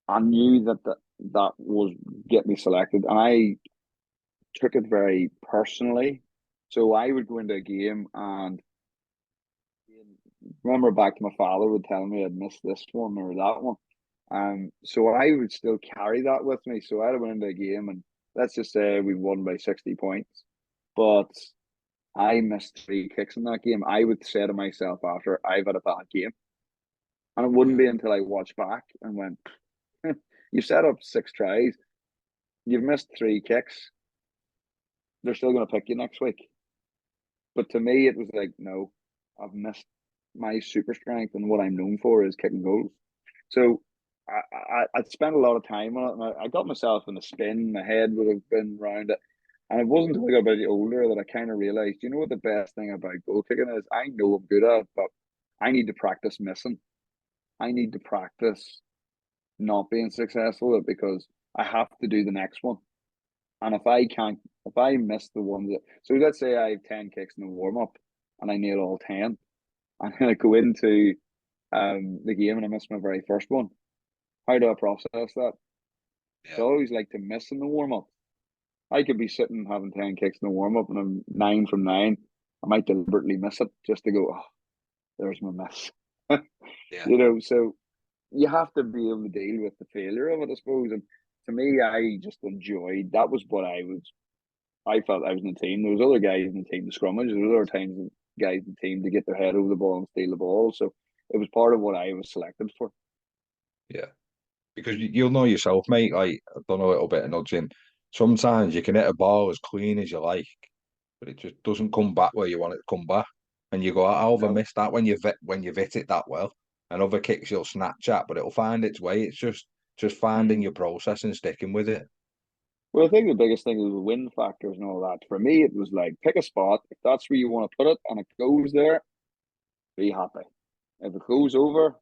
I knew that was get me selected. And I took it very personally. So I would go into a game and remember back to my father would tell me I'd missed this one or that one. So I would still carry that with me. So I'd went into a game and let's just say we won by 60 points, but I missed 3 kicks in that game. I would say to myself after, I've had a bad game. And it wouldn't Yeah, be until I watched back and went, you set up 6 tries, you've missed 3 kicks, they're still going to pick you next week. But to me, it was like, no, I've missed my super strength, and what I'm known for is kicking goals. So I spent a lot of time on it, and I got myself in a spin. My head would have been around it. And it wasn't until I got a bit older that I kind of realized, you know what the best thing about goal kicking is? I know I'm good at it, but I need to practice missing. I need to practice not being successful at it because I have to do the next one. And if I miss the ones that, so let's say I have 10 kicks in the warm up and I nail all 10, and then I go into the game and I miss my very first one. How do I process that? I yeah, always like to miss in the warm up. I could be sitting having 10 kicks in the warm up and I'm 9 from 9. I might deliberately miss it just to go, oh, there's my miss. yeah, So you have to be able to deal with the failure of it, I suppose. And to me, I just enjoyed that was what I felt I was in the team. There was other guys in the team to scrummage. There was other times guys in the team to get their head over the ball and steal the ball. So it was part of what I was selected for. yeah. Because you'll know yourself, mate. Like I've done a little bit of nudging. Sometimes you can hit a ball as clean as you like, but it just doesn't come back where you want it to come back. And you go, "How have I No. missed that?" When you've hit it that well, and other kicks you'll snatch at, but it'll find its way. It's just finding Mm. your process and sticking with it. Well, I think the biggest thing is the win factors and all that. For me, it was like pick a spot. If that's where you want to put it and it goes there, be happy. If it goes over,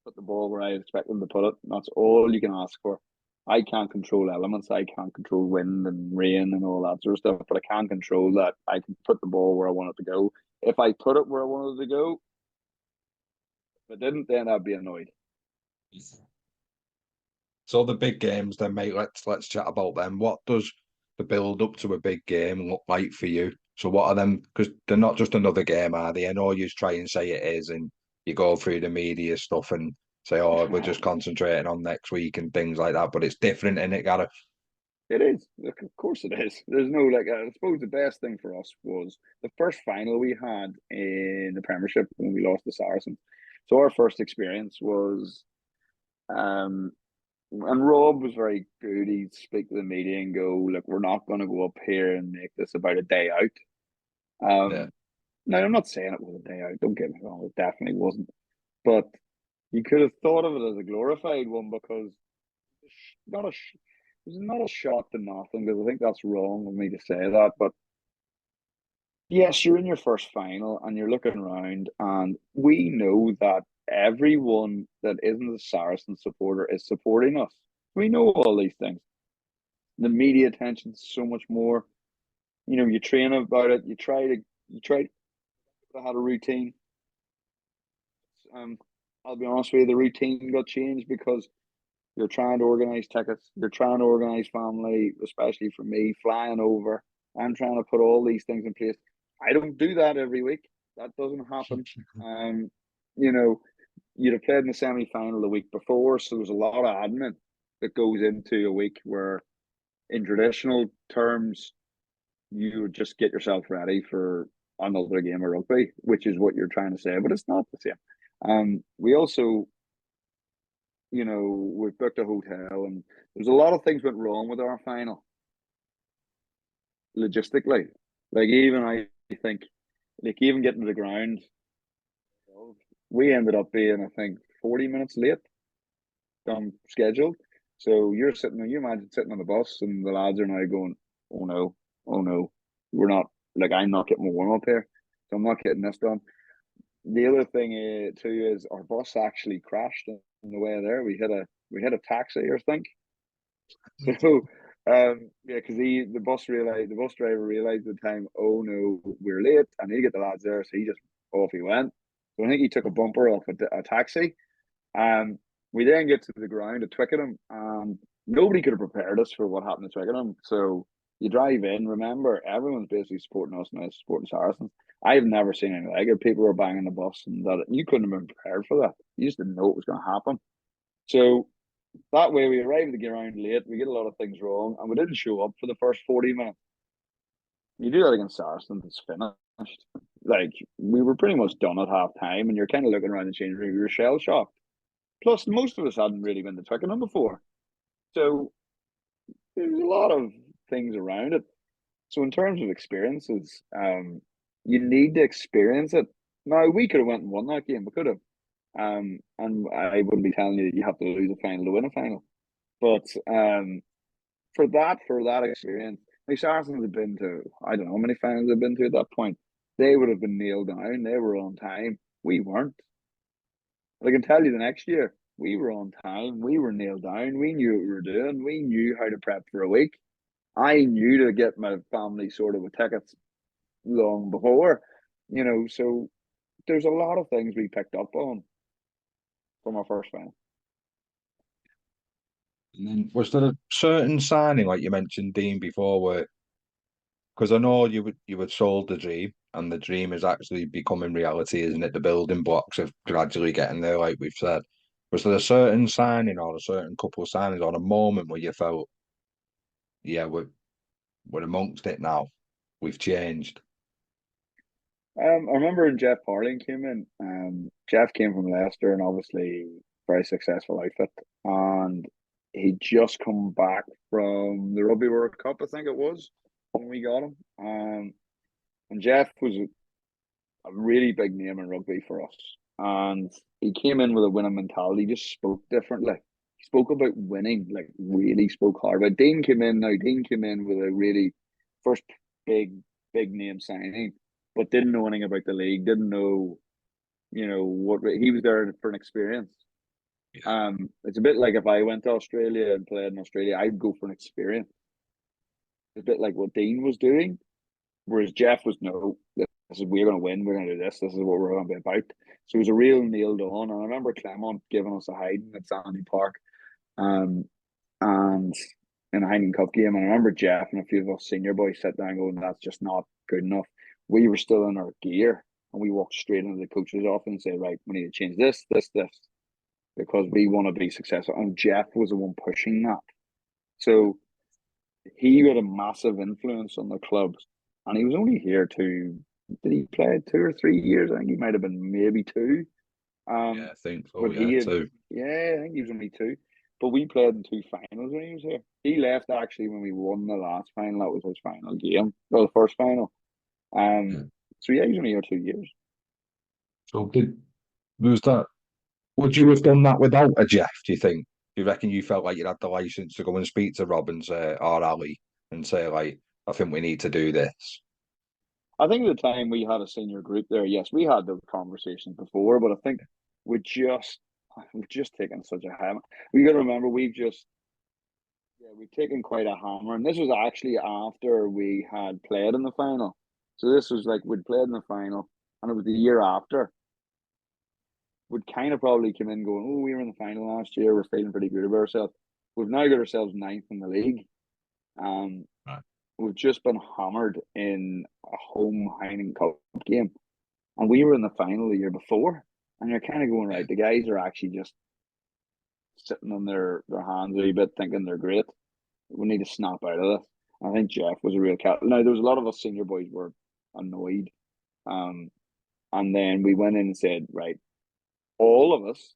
put the ball where I expect them to put it. That's all you can ask for. I can't control elements. I can't control wind and rain and all that sort of stuff, but I can control that I can put the ball where I want it to go. If I put it where I wanted it to go, if I didn't, then I'd be annoyed. So the big games, then, mate. Let's chat about them. What does the build up to a big game look like for you? So what are them? Because they're not just another game, are they? I know you try and say it is, and you go through the media stuff and say, "Oh, we're just concentrating on next week" and things like that. But it's different, in it, Gareth? It is. Look, of course it is. There's no like. I suppose the best thing for us was the first final we had in the Premiership when we lost to Saracens. So our first experience was, um, and Rob was very good. He'd speak to the media and go, "Look, we're not going to go up here and make this about a day out." Yeah, Now I'm not saying it was a day out. Don't get me wrong; it definitely wasn't. But you could have thought of it as a glorified one because not a it was not a shot to nothing because I think that's wrong of me to say that. But yes, you're in your first final and you're looking around, and we know that everyone that isn't a Saracen supporter is supporting us. We know all these things. The media attention is so much more. You train about it. You try to have a routine. Um, I'll be honest with you, the routine got changed because you're trying to organize tickets. You're trying to organize family, especially for me, flying over. I'm trying to put all these things in place. I don't do that every week. That doesn't happen. Um, you know, you'd have played in the semi final the week before, so there's a lot of admin that goes into a week where, in traditional terms, you would just get yourself ready for. another game of rugby, which is what you're trying to say, but it's not the same. We also, we booked a hotel, and there's a lot of things went wrong with our final logistically. Like even I think, like even getting to the ground, we ended up being I think 40 minutes late than scheduled. So you imagine sitting on the bus and the lads are now going, oh no, oh no, we're not, like I'm not getting my warm up here, so I'm not getting this done. The other thing too is our bus actually crashed on the way there. We hit a taxi, I think. So yeah, because the bus driver realized at the time, oh no, we're late. I need to get the lads there, so he just off he went. So I think he took a bumper off a taxi. Um, we then get to the ground at Twickenham, and nobody could have prepared us for what happened at Twickenham. So you drive in. Remember, everyone's basically supporting us now, supporting Saracens. I've never seen anything like it. People were banging the bus, and that you couldn't have been prepared for that. You just didn't know what was going to happen. So that way, we arrive at the ground late. We get a lot of things wrong, and we didn't show up for the first 40 minutes. You do that against Saracens, it's finished. Like we were pretty much done at half time, and you're kind of looking around the change room. You were shell shocked. Plus, most of us hadn't really been to Twickenham before. So there's a lot of things around it. So in terms of experiences, you need to experience it. Now we could have went and won that game. We could have. And I wouldn't be telling you that you have to lose a final to win a final. But for that experience, like Saracens have been to, I don't know how many finals they've been to at that point. They would have been nailed down. They were on time. We weren't. But I can tell you the next year, we were on time. We were nailed down. We knew what we were doing. We knew how to prep for a week. I knew to get my family sorted with tickets long before, so there's a lot of things we picked up on from our first final. And then was there a certain signing, like you mentioned, Dean, before, where because I know you had sold the dream, and the dream is actually becoming reality, isn't it? The building blocks of gradually getting there, like we've said. Was there a certain signing or a certain couple of signings or a moment where you felt, yeah, we're amongst it now. We've changed. I remember when Jeff Parling came in. Jeff came from Leicester, and obviously very successful outfit. And he'd just come back from the Rugby World Cup, I think it was, when we got him. And Jeff was a really big name in rugby for us. And he came in with a winning mentality, he just spoke differently. He spoke about winning, like really spoke hard. But Dean came in with a really first big, big name signing, but didn't know anything about the league, didn't know, what he was there for an experience. It's a bit like if I went to Australia and played in Australia, I'd go for an experience. It's a bit like what Dean was doing, whereas Jeff was no, this is we're going to win, we're going to do this, this is what we're going to be about. So it was a real nailed on. And I remember Clement giving us a hiding at Sandy Park, and in a Heineken Cup game. And I remember Jeff and a few of us senior boys sat down going, that's just not good enough. We were still in our gear, and we walked straight into the coach's office and said, right, we need to change this, because we want to be successful. And Jeff was the one pushing that. So he got a massive influence on the club. And he was only here did he play 2 or 3 years? I think he might have been maybe two. Yeah, I think so. But Yeah, too. yeah, I think he was only two. But we played in two finals when he was here. He left actually when we won the last final. That was his final game. Well, the first final. Yeah. So yeah, he was only here 2 years. So was that? Would you have done that without a Jeff? Do you think? Do you reckon you felt like you had the license to go and speak to Rob and say, or Ali, and say like, I think we need to do this? I think at the time we had a senior group there. Yes, we had those conversations before, but I think we just we've just taken such a hammer. We got to remember we've taken quite a hammer, and this was actually after we had played in the final. So this was like we'd played in the final, and it was the year after. We'd kind of probably come in going, "Oh, we were in the final last year. We're feeling pretty good about ourselves." We've now got ourselves ninth in the league. Um, Right. we've just been hammered in a home Heineken Cup game, and we were in the final the year before. And you're kind of going, right, the guys are actually just sitting on their hands a wee bit, thinking they're great. We need to snap out of this. I think Jeff was a real cat. Now there was a lot of us senior boys were annoyed And then we went in and said, right, all of us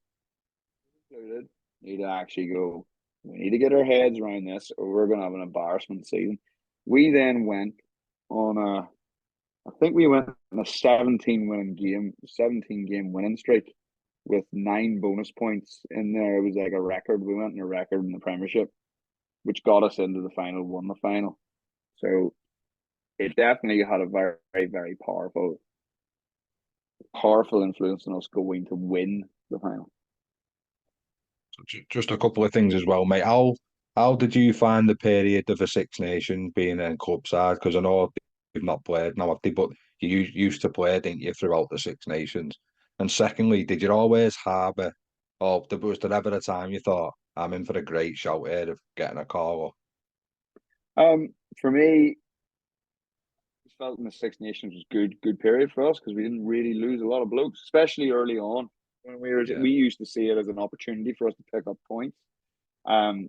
included need to actually go. We need to get our heads around this, or we're going to have an embarrassment season. We then went on I think we went on a 17 game winning streak with 9 bonus points in there. It was like a record. We went in a record in the Premiership, which got us into the final, won the final. So it definitely had a very, very powerful influence on us going to win the final. Just a couple of things as well, mate. How did you find the period of the Six Nations being in club side? Because I know you've not played now, have they? But you used to play, didn't you, throughout the Six Nations? And secondly, did you always harbour, or was there ever a time you thought, I'm in for a great shout here of getting a call? For me, I felt in the Six Nations was good period for us because we didn't really lose a lot of blokes, especially early on when we used to see it as an opportunity for us to pick up points.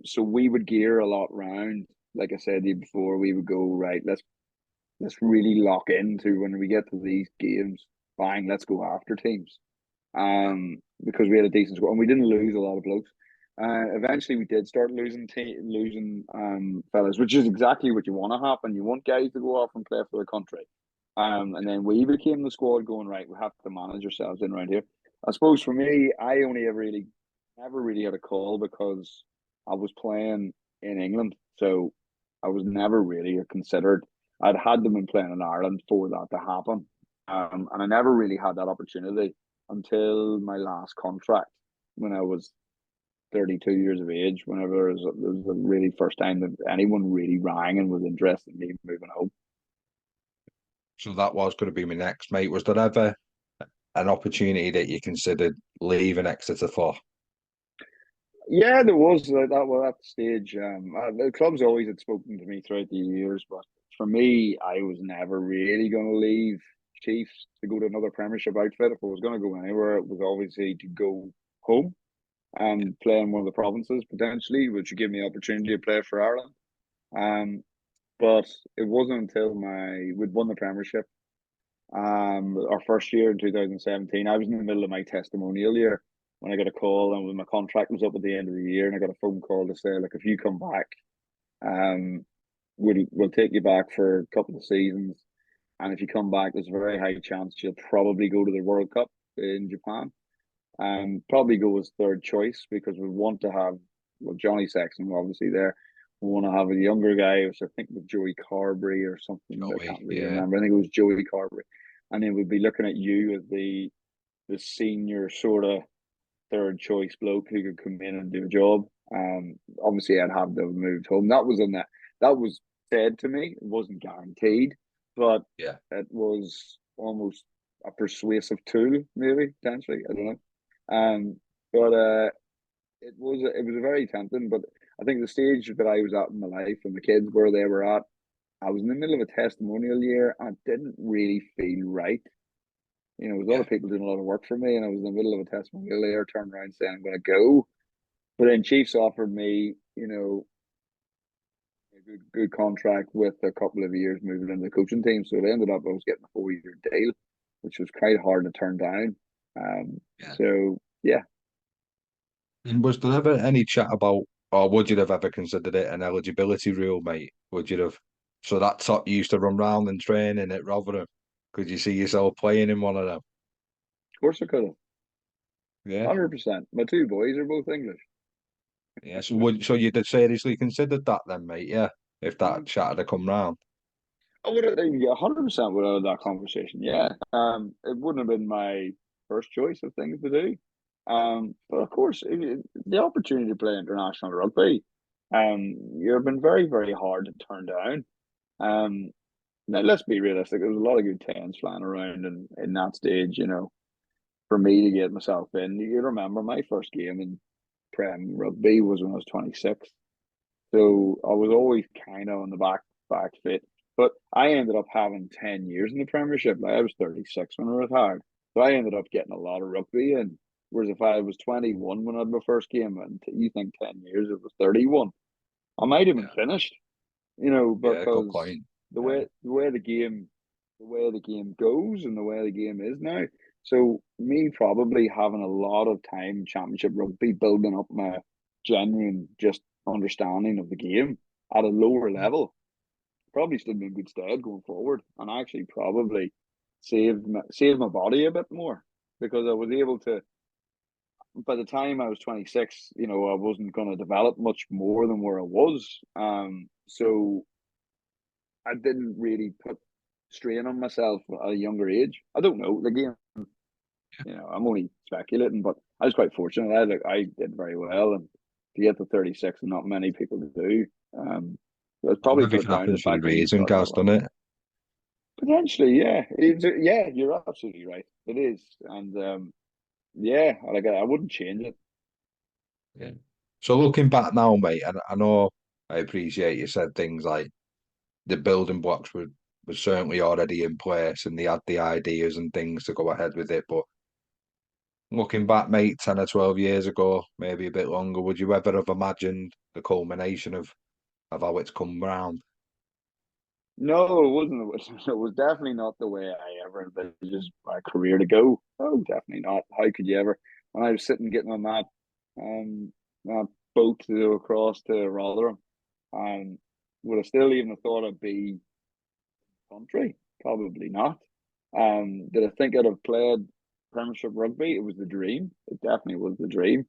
So we would gear a lot round. Like I said to you before, we would go, right, let's really lock into when we get to these games, bang, let's go after teams. Because we had a decent score and we didn't lose a lot of blokes. Eventually we did start losing fellas, which is exactly what you want to happen. You want guys to go off and play for the country. And then we became the squad going, right, we have to manage ourselves in around here. I suppose for me, I only never really had a call because I was playing in England. So I was never really considered. I'd had them in playing in Ireland for that to happen. And I never really had that opportunity until my last contract when I was 32 years of age, whenever it was the really first time that anyone really rang and was interested in me moving home. So that was going to be my next, mate. Was there ever an opportunity that you considered leaving Exeter for? Yeah, there was that. Well, at the stage, the clubs always had spoken to me throughout the years, but for me, I was never really going to leave Chiefs to go to another Premiership outfit. If I was going to go anywhere, it was obviously to go home and play in one of the provinces potentially, which would give me the opportunity to play for Ireland. But it wasn't until we'd won the Premiership, our first year in 2017. I was in the middle of my testimonial year when I got a call, and when my contract was up at the end of the year, and I got a phone call to say, like, if you come back, we'll take you back for a couple of seasons, and if you come back, there's a very high chance you'll probably go to the World Cup in Japan. Probably go as third choice because we want to have, well, Johnny Sexton obviously there. We want to have a younger guy, which I think with Joey Carberry or something. I can't really remember. I think it was Joey Carberry, and then we'd be looking at you as the senior sort of third choice bloke who could come in and do a job. Obviously I'd have to have moved home. That was said to me. It wasn't guaranteed, but it was almost a persuasive tool, maybe potentially. I don't know. But it was a very tempting. But I think the stage that I was at in my life and the kids where they were at, I was in the middle of a testimonial year and it didn't really feel right. You know, there was a lot of people doing a lot of work for me, and I was in the middle of a testimonial year, turned around saying I'm going to go. But then Chiefs offered me, you know, a good contract with a couple of years moving into the coaching team. So it ended up I was getting a 4-year deal, which was quite hard to turn down. So yeah. And was there ever any chat about, or would you have ever considered it an eligibility rule, mate? Would you have? So that top you used to run round and training at Rotherham. Could you see yourself playing in one of them? Of course I could have. Yeah. 100%. My two boys are both English. Yeah. So you'd have seriously considered that then, mate? Yeah. If that chat had come round. I would have, yeah, 100% would have had that conversation. Yeah. It wouldn't have been my first choice of things to do. But of course, the opportunity to play international rugby, you've been very, very hard to turn down. Now let's be realistic. There's a lot of good tens flying around in that stage, you know, for me to get myself in. You remember my first game in Prem rugby was when I was 26. So I was always kind of on the back fit. But I ended up having 10 years in the Premiership. Like I was 36 when I retired. So I ended up getting a lot of rugby in. Whereas if I was 21 when I had my first game, and you think 10 years, it was 31, I might have been finished, you know, Yeah, good because point. the way the game the way the game goes and the way the game is now. So me probably having a lot of time championship rugby, building up my genuine just understanding of the game at a lower level, probably stood me in good stead going forward, and actually probably saved my body a bit more because I was able to. By the time I was 26, I wasn't going to develop much more than where I was. So I didn't really put strain on myself at a younger age. I don't know. Again, I'm only speculating, but I was quite fortunate. I did very well, and to get to 36, and not many people do. It's Well, probably put everything down to the happens for a fact I only reason, started Gaz, off. doesn't it? Potentially, yeah. Yeah, you're absolutely right. It is, and yeah, I wouldn't change it. Yeah. So looking back now, mate, and I know I appreciate you said things like the building blocks were certainly already in place and they had the ideas and things to go ahead with it. But looking back, mate, 10 or 12 years ago, maybe a bit longer, would you ever have imagined the culmination of how it's come round? No, it wasn't. It was definitely not the way I ever envisaged my career to go. No, definitely not. How could you ever? When I was sitting getting on that boat to go across to Rotherham, would I still even have thought I'd be country? Probably not. Did I think I'd have played Premiership rugby? It was the dream. It definitely was the dream.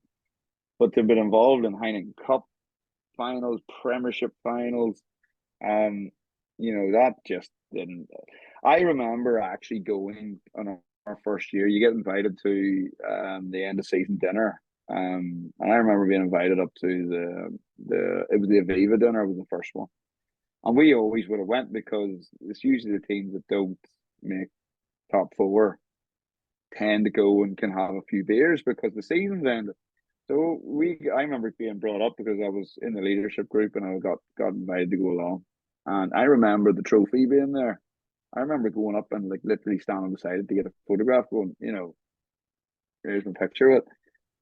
But to have been involved in Heineken Cup finals, Premiership finals, um, that just didn't. I remember actually going on our first year. You get invited to the end of season dinner, and I remember being invited up to the it was the Aviva dinner was the first one, and we always would have went because it's usually the teams that don't make top four tend to go and can have a few beers because the season's ended. So I remember being brought up because I was in the leadership group and I got invited to go along. And I remember the trophy being there. I remember going up and like literally standing beside it to get a photograph. Going, here's my picture of it.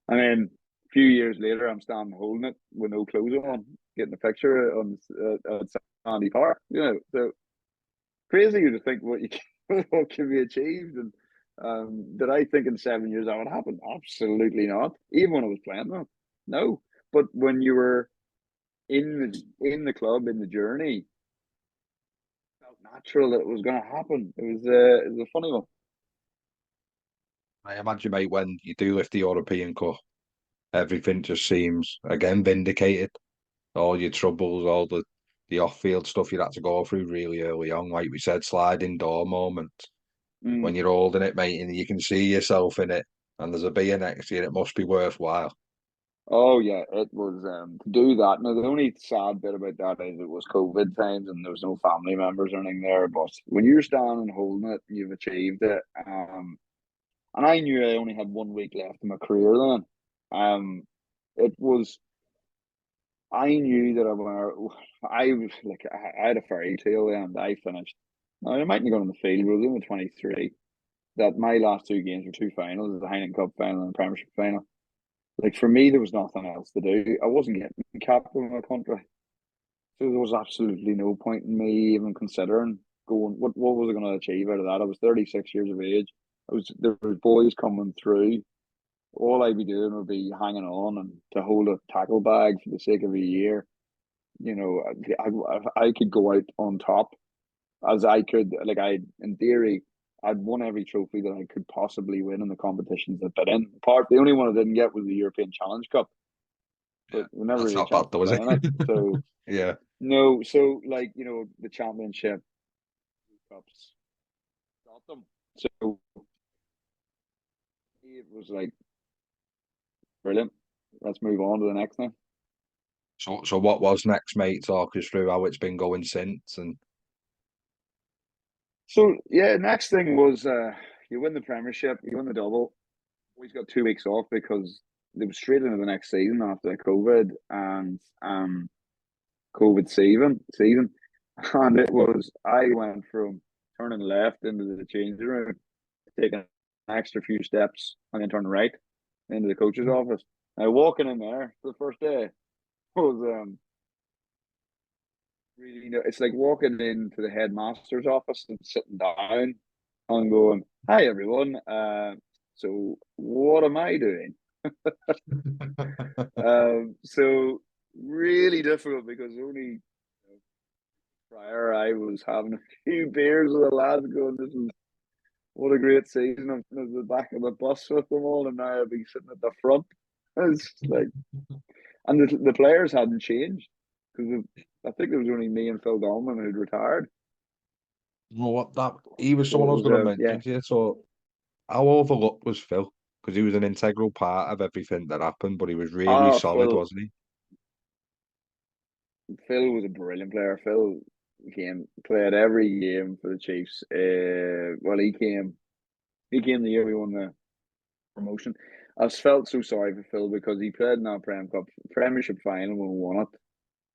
And then a few years later, I'm standing holding it with no clothes on, getting a picture on at Sandy Park. So crazy to think what can be achieved. And did I think in 7 years that would happen? Absolutely not. Even when I was playing them, no. But when you were in the club in the journey, it felt natural that it was going to happen. It was a funny one. I imagine, mate, when you do lift the European Cup, everything just seems again vindicated. All your troubles, all the off-field stuff you had to go through really early on, like we said, sliding door moment. When Mm. you're holding it, mate, and you can see yourself in it, and there's a beer next to you, it must be worthwhile. Oh yeah, it was to do that. Now the only sad bit about that is it was COVID times and there was no family members or anything there. But when you're standing holding it, you've achieved it. And I knew I only had 1 week left in my career then. It was I knew that I was like I had a fairy tale and I finished. Now I mightn't have gone on the field, but I was only 23. That my last two games were two finals, the Heineken Cup final and the Premiership final. Like for me, there was nothing else to do. I wasn't getting captain of my country, so there was absolutely no point in me even considering going. What was I going to achieve out of that? I was 36 years of age. There was boys coming through. All I'd be doing would be hanging on and to hold a tackle bag for the sake of a year. I could go out on top as I could. Like in theory, I'd won every trophy that I could possibly win in the competitions I've been in. The only one I didn't get was the European Challenge Cup, Yeah, but we never that's really a not bad chance to though, is play it? in it. So Yeah. no, so like the championship cups got them. So it was like brilliant. Let's move on to the next thing. So what was next, mate? Talk us through how it's been going since, and So yeah, next thing was you win the Premiership, you win the double. Always got 2 weeks off because they were straight into the next season after COVID and COVID season. And it was I went from turning left into the changing room, taking an extra few steps, and then turning right into the coach's office. Now walking in there for the first day was really, it's like walking into the headmaster's office and sitting down and going, "Hi everyone, so what am I doing?" So really difficult because only prior I was having a few beers with the lads, going, "This is what a great season." I'm at the back of the bus with them all, and now I'll be sitting at the front. It's like, and the players hadn't changed because I think there was only me and Phil Dolman who'd retired. You know what? That he was So someone it I was was going to yeah. mention to you. So how overlooked was Phil? Because he was an integral part of everything that happened, but he was really Ah, solid, Phil. wasn't he? Phil was a brilliant player. Phil came played every game for the Chiefs. Well, he came the year we won the promotion. I felt so sorry for Phil because he played in our Premiership final when we won it.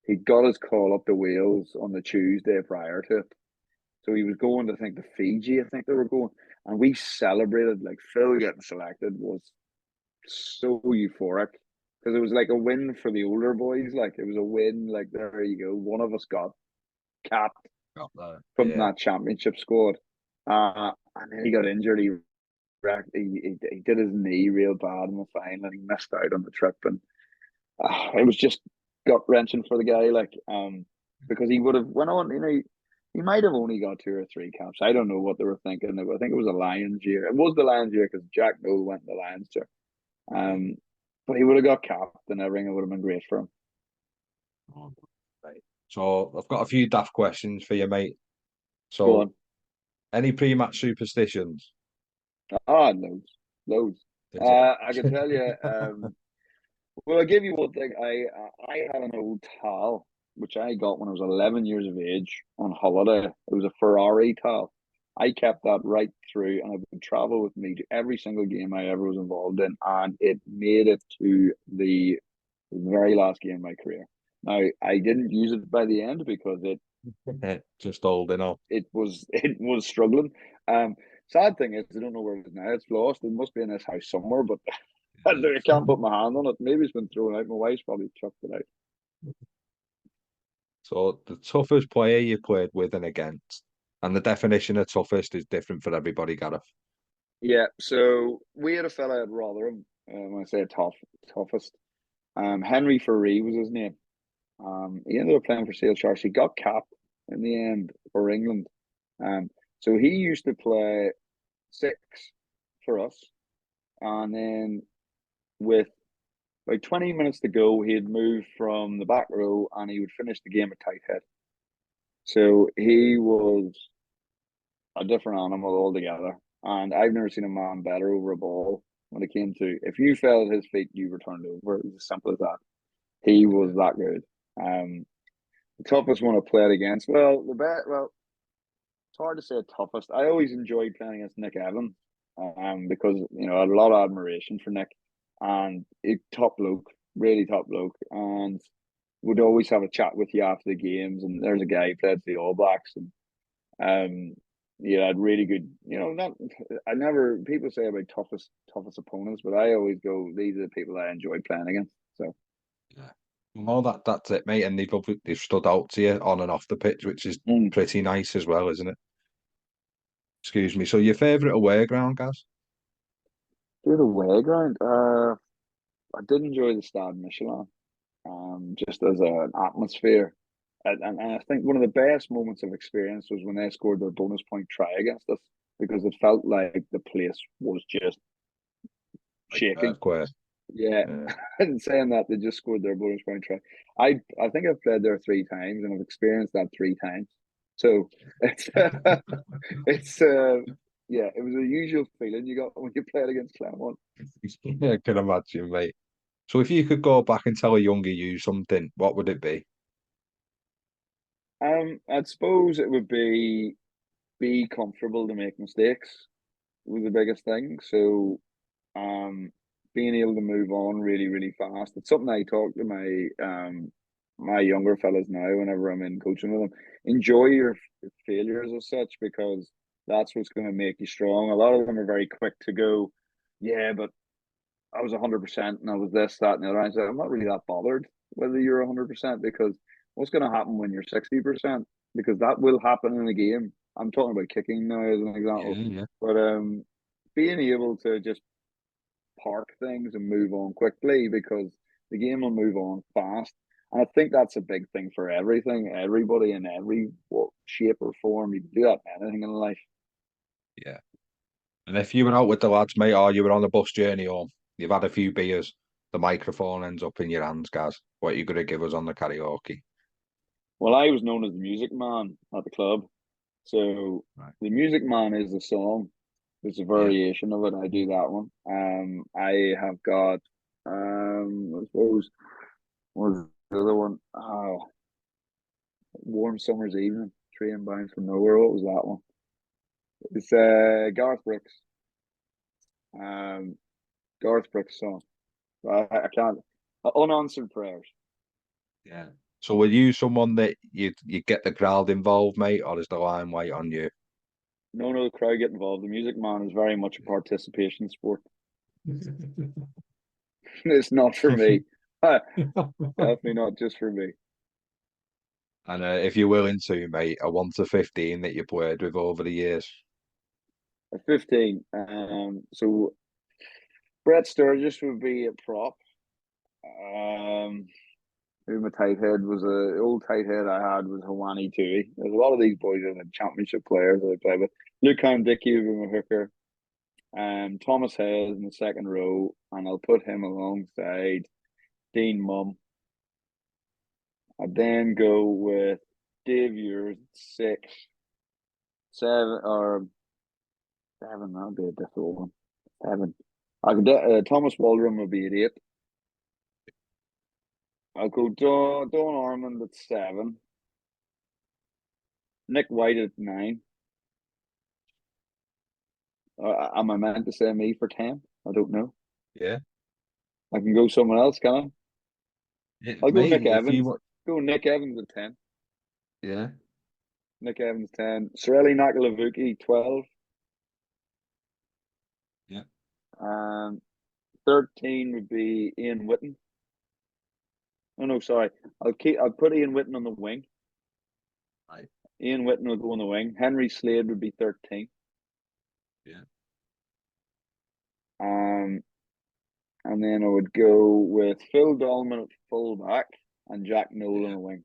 He got his call up to Wales on the Tuesday prior to it. So he was going to, I think, the Fiji, I think they were going. And we celebrated, like Phil getting selected was so euphoric because it was like a win for the older boys. Like it was a win, like there you go. One of us got capped Got that. from Yeah. that championship squad. And then he got injured. He did his knee real bad in the final and he missed out on the trip. And it was just gut wrenching for the guy, like because he would have went on. He might have only got 2 or 3 caps. I don't know what they were thinking. I think it was a Lions year. It was the Lions year because Jack Noel went to the Lions year. Yeah. Um, but he would have got capped and everything. It would have been great for him. Oh, right. So I've got a few daft questions for you, mate. Go So on. any pre-match superstitions? Ah, loads, loads. Is it? I can tell you. Well, I'll give you one thing. I had an old towel which I got when I was 11 years of age on holiday. It was a Ferrari towel. I kept that right through, and it would travel with me to every single game I ever was involved in, and it made it to the very last game of my career. Now, I didn't use it by the end because Just old enough. it was struggling. Um, Sad thing is, I don't know where it is now. It's lost. It must be in this house somewhere, but I can't put my hand on it. Maybe it's been thrown out. My wife's probably chucked it out. So the toughest player you played with and against, and the definition of toughest is different for everybody, Gareth. Yeah, so we had a fella at Rotherham. When I say toughest, Henry Faree was his name. He ended up playing for Sale Sharks. He got capped in the end for England. Um, so he used to play six for us, and then with like 20 minutes to go, he'd move from the back row and he would finish the game at tight head. So he was a different animal altogether. And I've never seen a man better over a ball when it came to if you fell at his feet, you returned over. It was as simple as that. He was that good. The toughest one I played against, it's hard to say toughest. I always enjoyed playing against Nick Evans, because I had a lot of admiration for Nick, and top bloke, really top bloke, and would always have a chat with you after the games. And there's a guy who played for the All Blacks, and yeah, I had really good. Not I never people say about toughest opponents, but I always go these are the people I enjoy playing against. So Yeah. Well, that's it, mate. And they've stood out to you on and off the pitch, which is mm. pretty nice as well, isn't it? Excuse me. So your favourite away ground, guys? The other way ground. I did enjoy the Stade Michelin, just as an atmosphere. And I think one of the best moments of experience was when they scored their bonus point try against us because it felt like the place was just Like shaking. earthquake. Yeah, Yeah. and saying that they just scored their bonus point try. I think I've played there 3 times and I've experienced that 3 times. So it's it's yeah, it was a usual feeling you got when you played against Claremont. Yeah, I can imagine, mate. So if you could go back and tell a younger you something, what would it be? I suppose it would be comfortable to make mistakes was the biggest thing. So being able to move on really, really fast. It's something I talk to my younger fellas now whenever I'm in coaching with them. Enjoy your failures as such because that's what's going to make you strong. A lot of them are very quick to go, yeah, but I was 100% and I was this, that, and the other. I said, I'm not really that bothered whether you're 100% because what's going to happen when you're 60%? Because that will happen in a game. I'm talking about kicking now as an Yeah, example, yeah, but being able to just park things and move on quickly because the game will move on fast. And I think that's a big thing for everything, everybody in every shape or form. You can do that in anything in life. yeah. And if you were out with the lads, mate, or you were on the bus journey home, you've had a few beers, the microphone ends up in your hands, guys. What are you going to give us on the karaoke? Well, I was known as the music man at the club. So Right. the music man is the song. There's a Yeah. variation of it. I do that one. I have got I suppose what was the other one? Oh, Warm Summer's Evening, Train Bound from Nowhere. What was that one? It's Garth Brooks. Um, Garth Brooks song. I can't. Unanswered prayers. Yeah. So were you someone that you get the crowd involved, mate, or is the limelight on you? No, the crowd get involved. The music man is very much a participation sport. It's not for me. Definitely not just for me. And if you're willing to, mate, a 1 to 15 that you played with over the years. At 15, so Brett Sturgis would be a prop. Who my tight head was a old tight head I had was Hawani Tui. There's a lot of these boys are the championship players that I play with. Luke Dickey would be my hooker. Thomas Hayes in the second row, and I'll put him alongside Dean Mum. I'd then go with Dave Ewers at 6, 7 or 7. That'd be a difficult one. 7. I could Thomas Waldron would be at 8. I'll go Don Ormond at 7. Nick White at 9. Am I meant to say me for 10? I don't know. Yeah. I can go someone else, can I? I'll go Mate, Nick if you Evans. want, Go Nick Evans at 10. yeah, Nick Evans 10. Sorelli Nakalavuki 12. yeah, Um, 13 would be Ian Whitten. Oh no, sorry. I'll put Ian Whitten on the wing. right, Ian Whitten will go on the wing. Henry Slade would be 13. yeah, Um, and then I would go with Phil Dolman at full back and Jack Noel on yeah. the wing.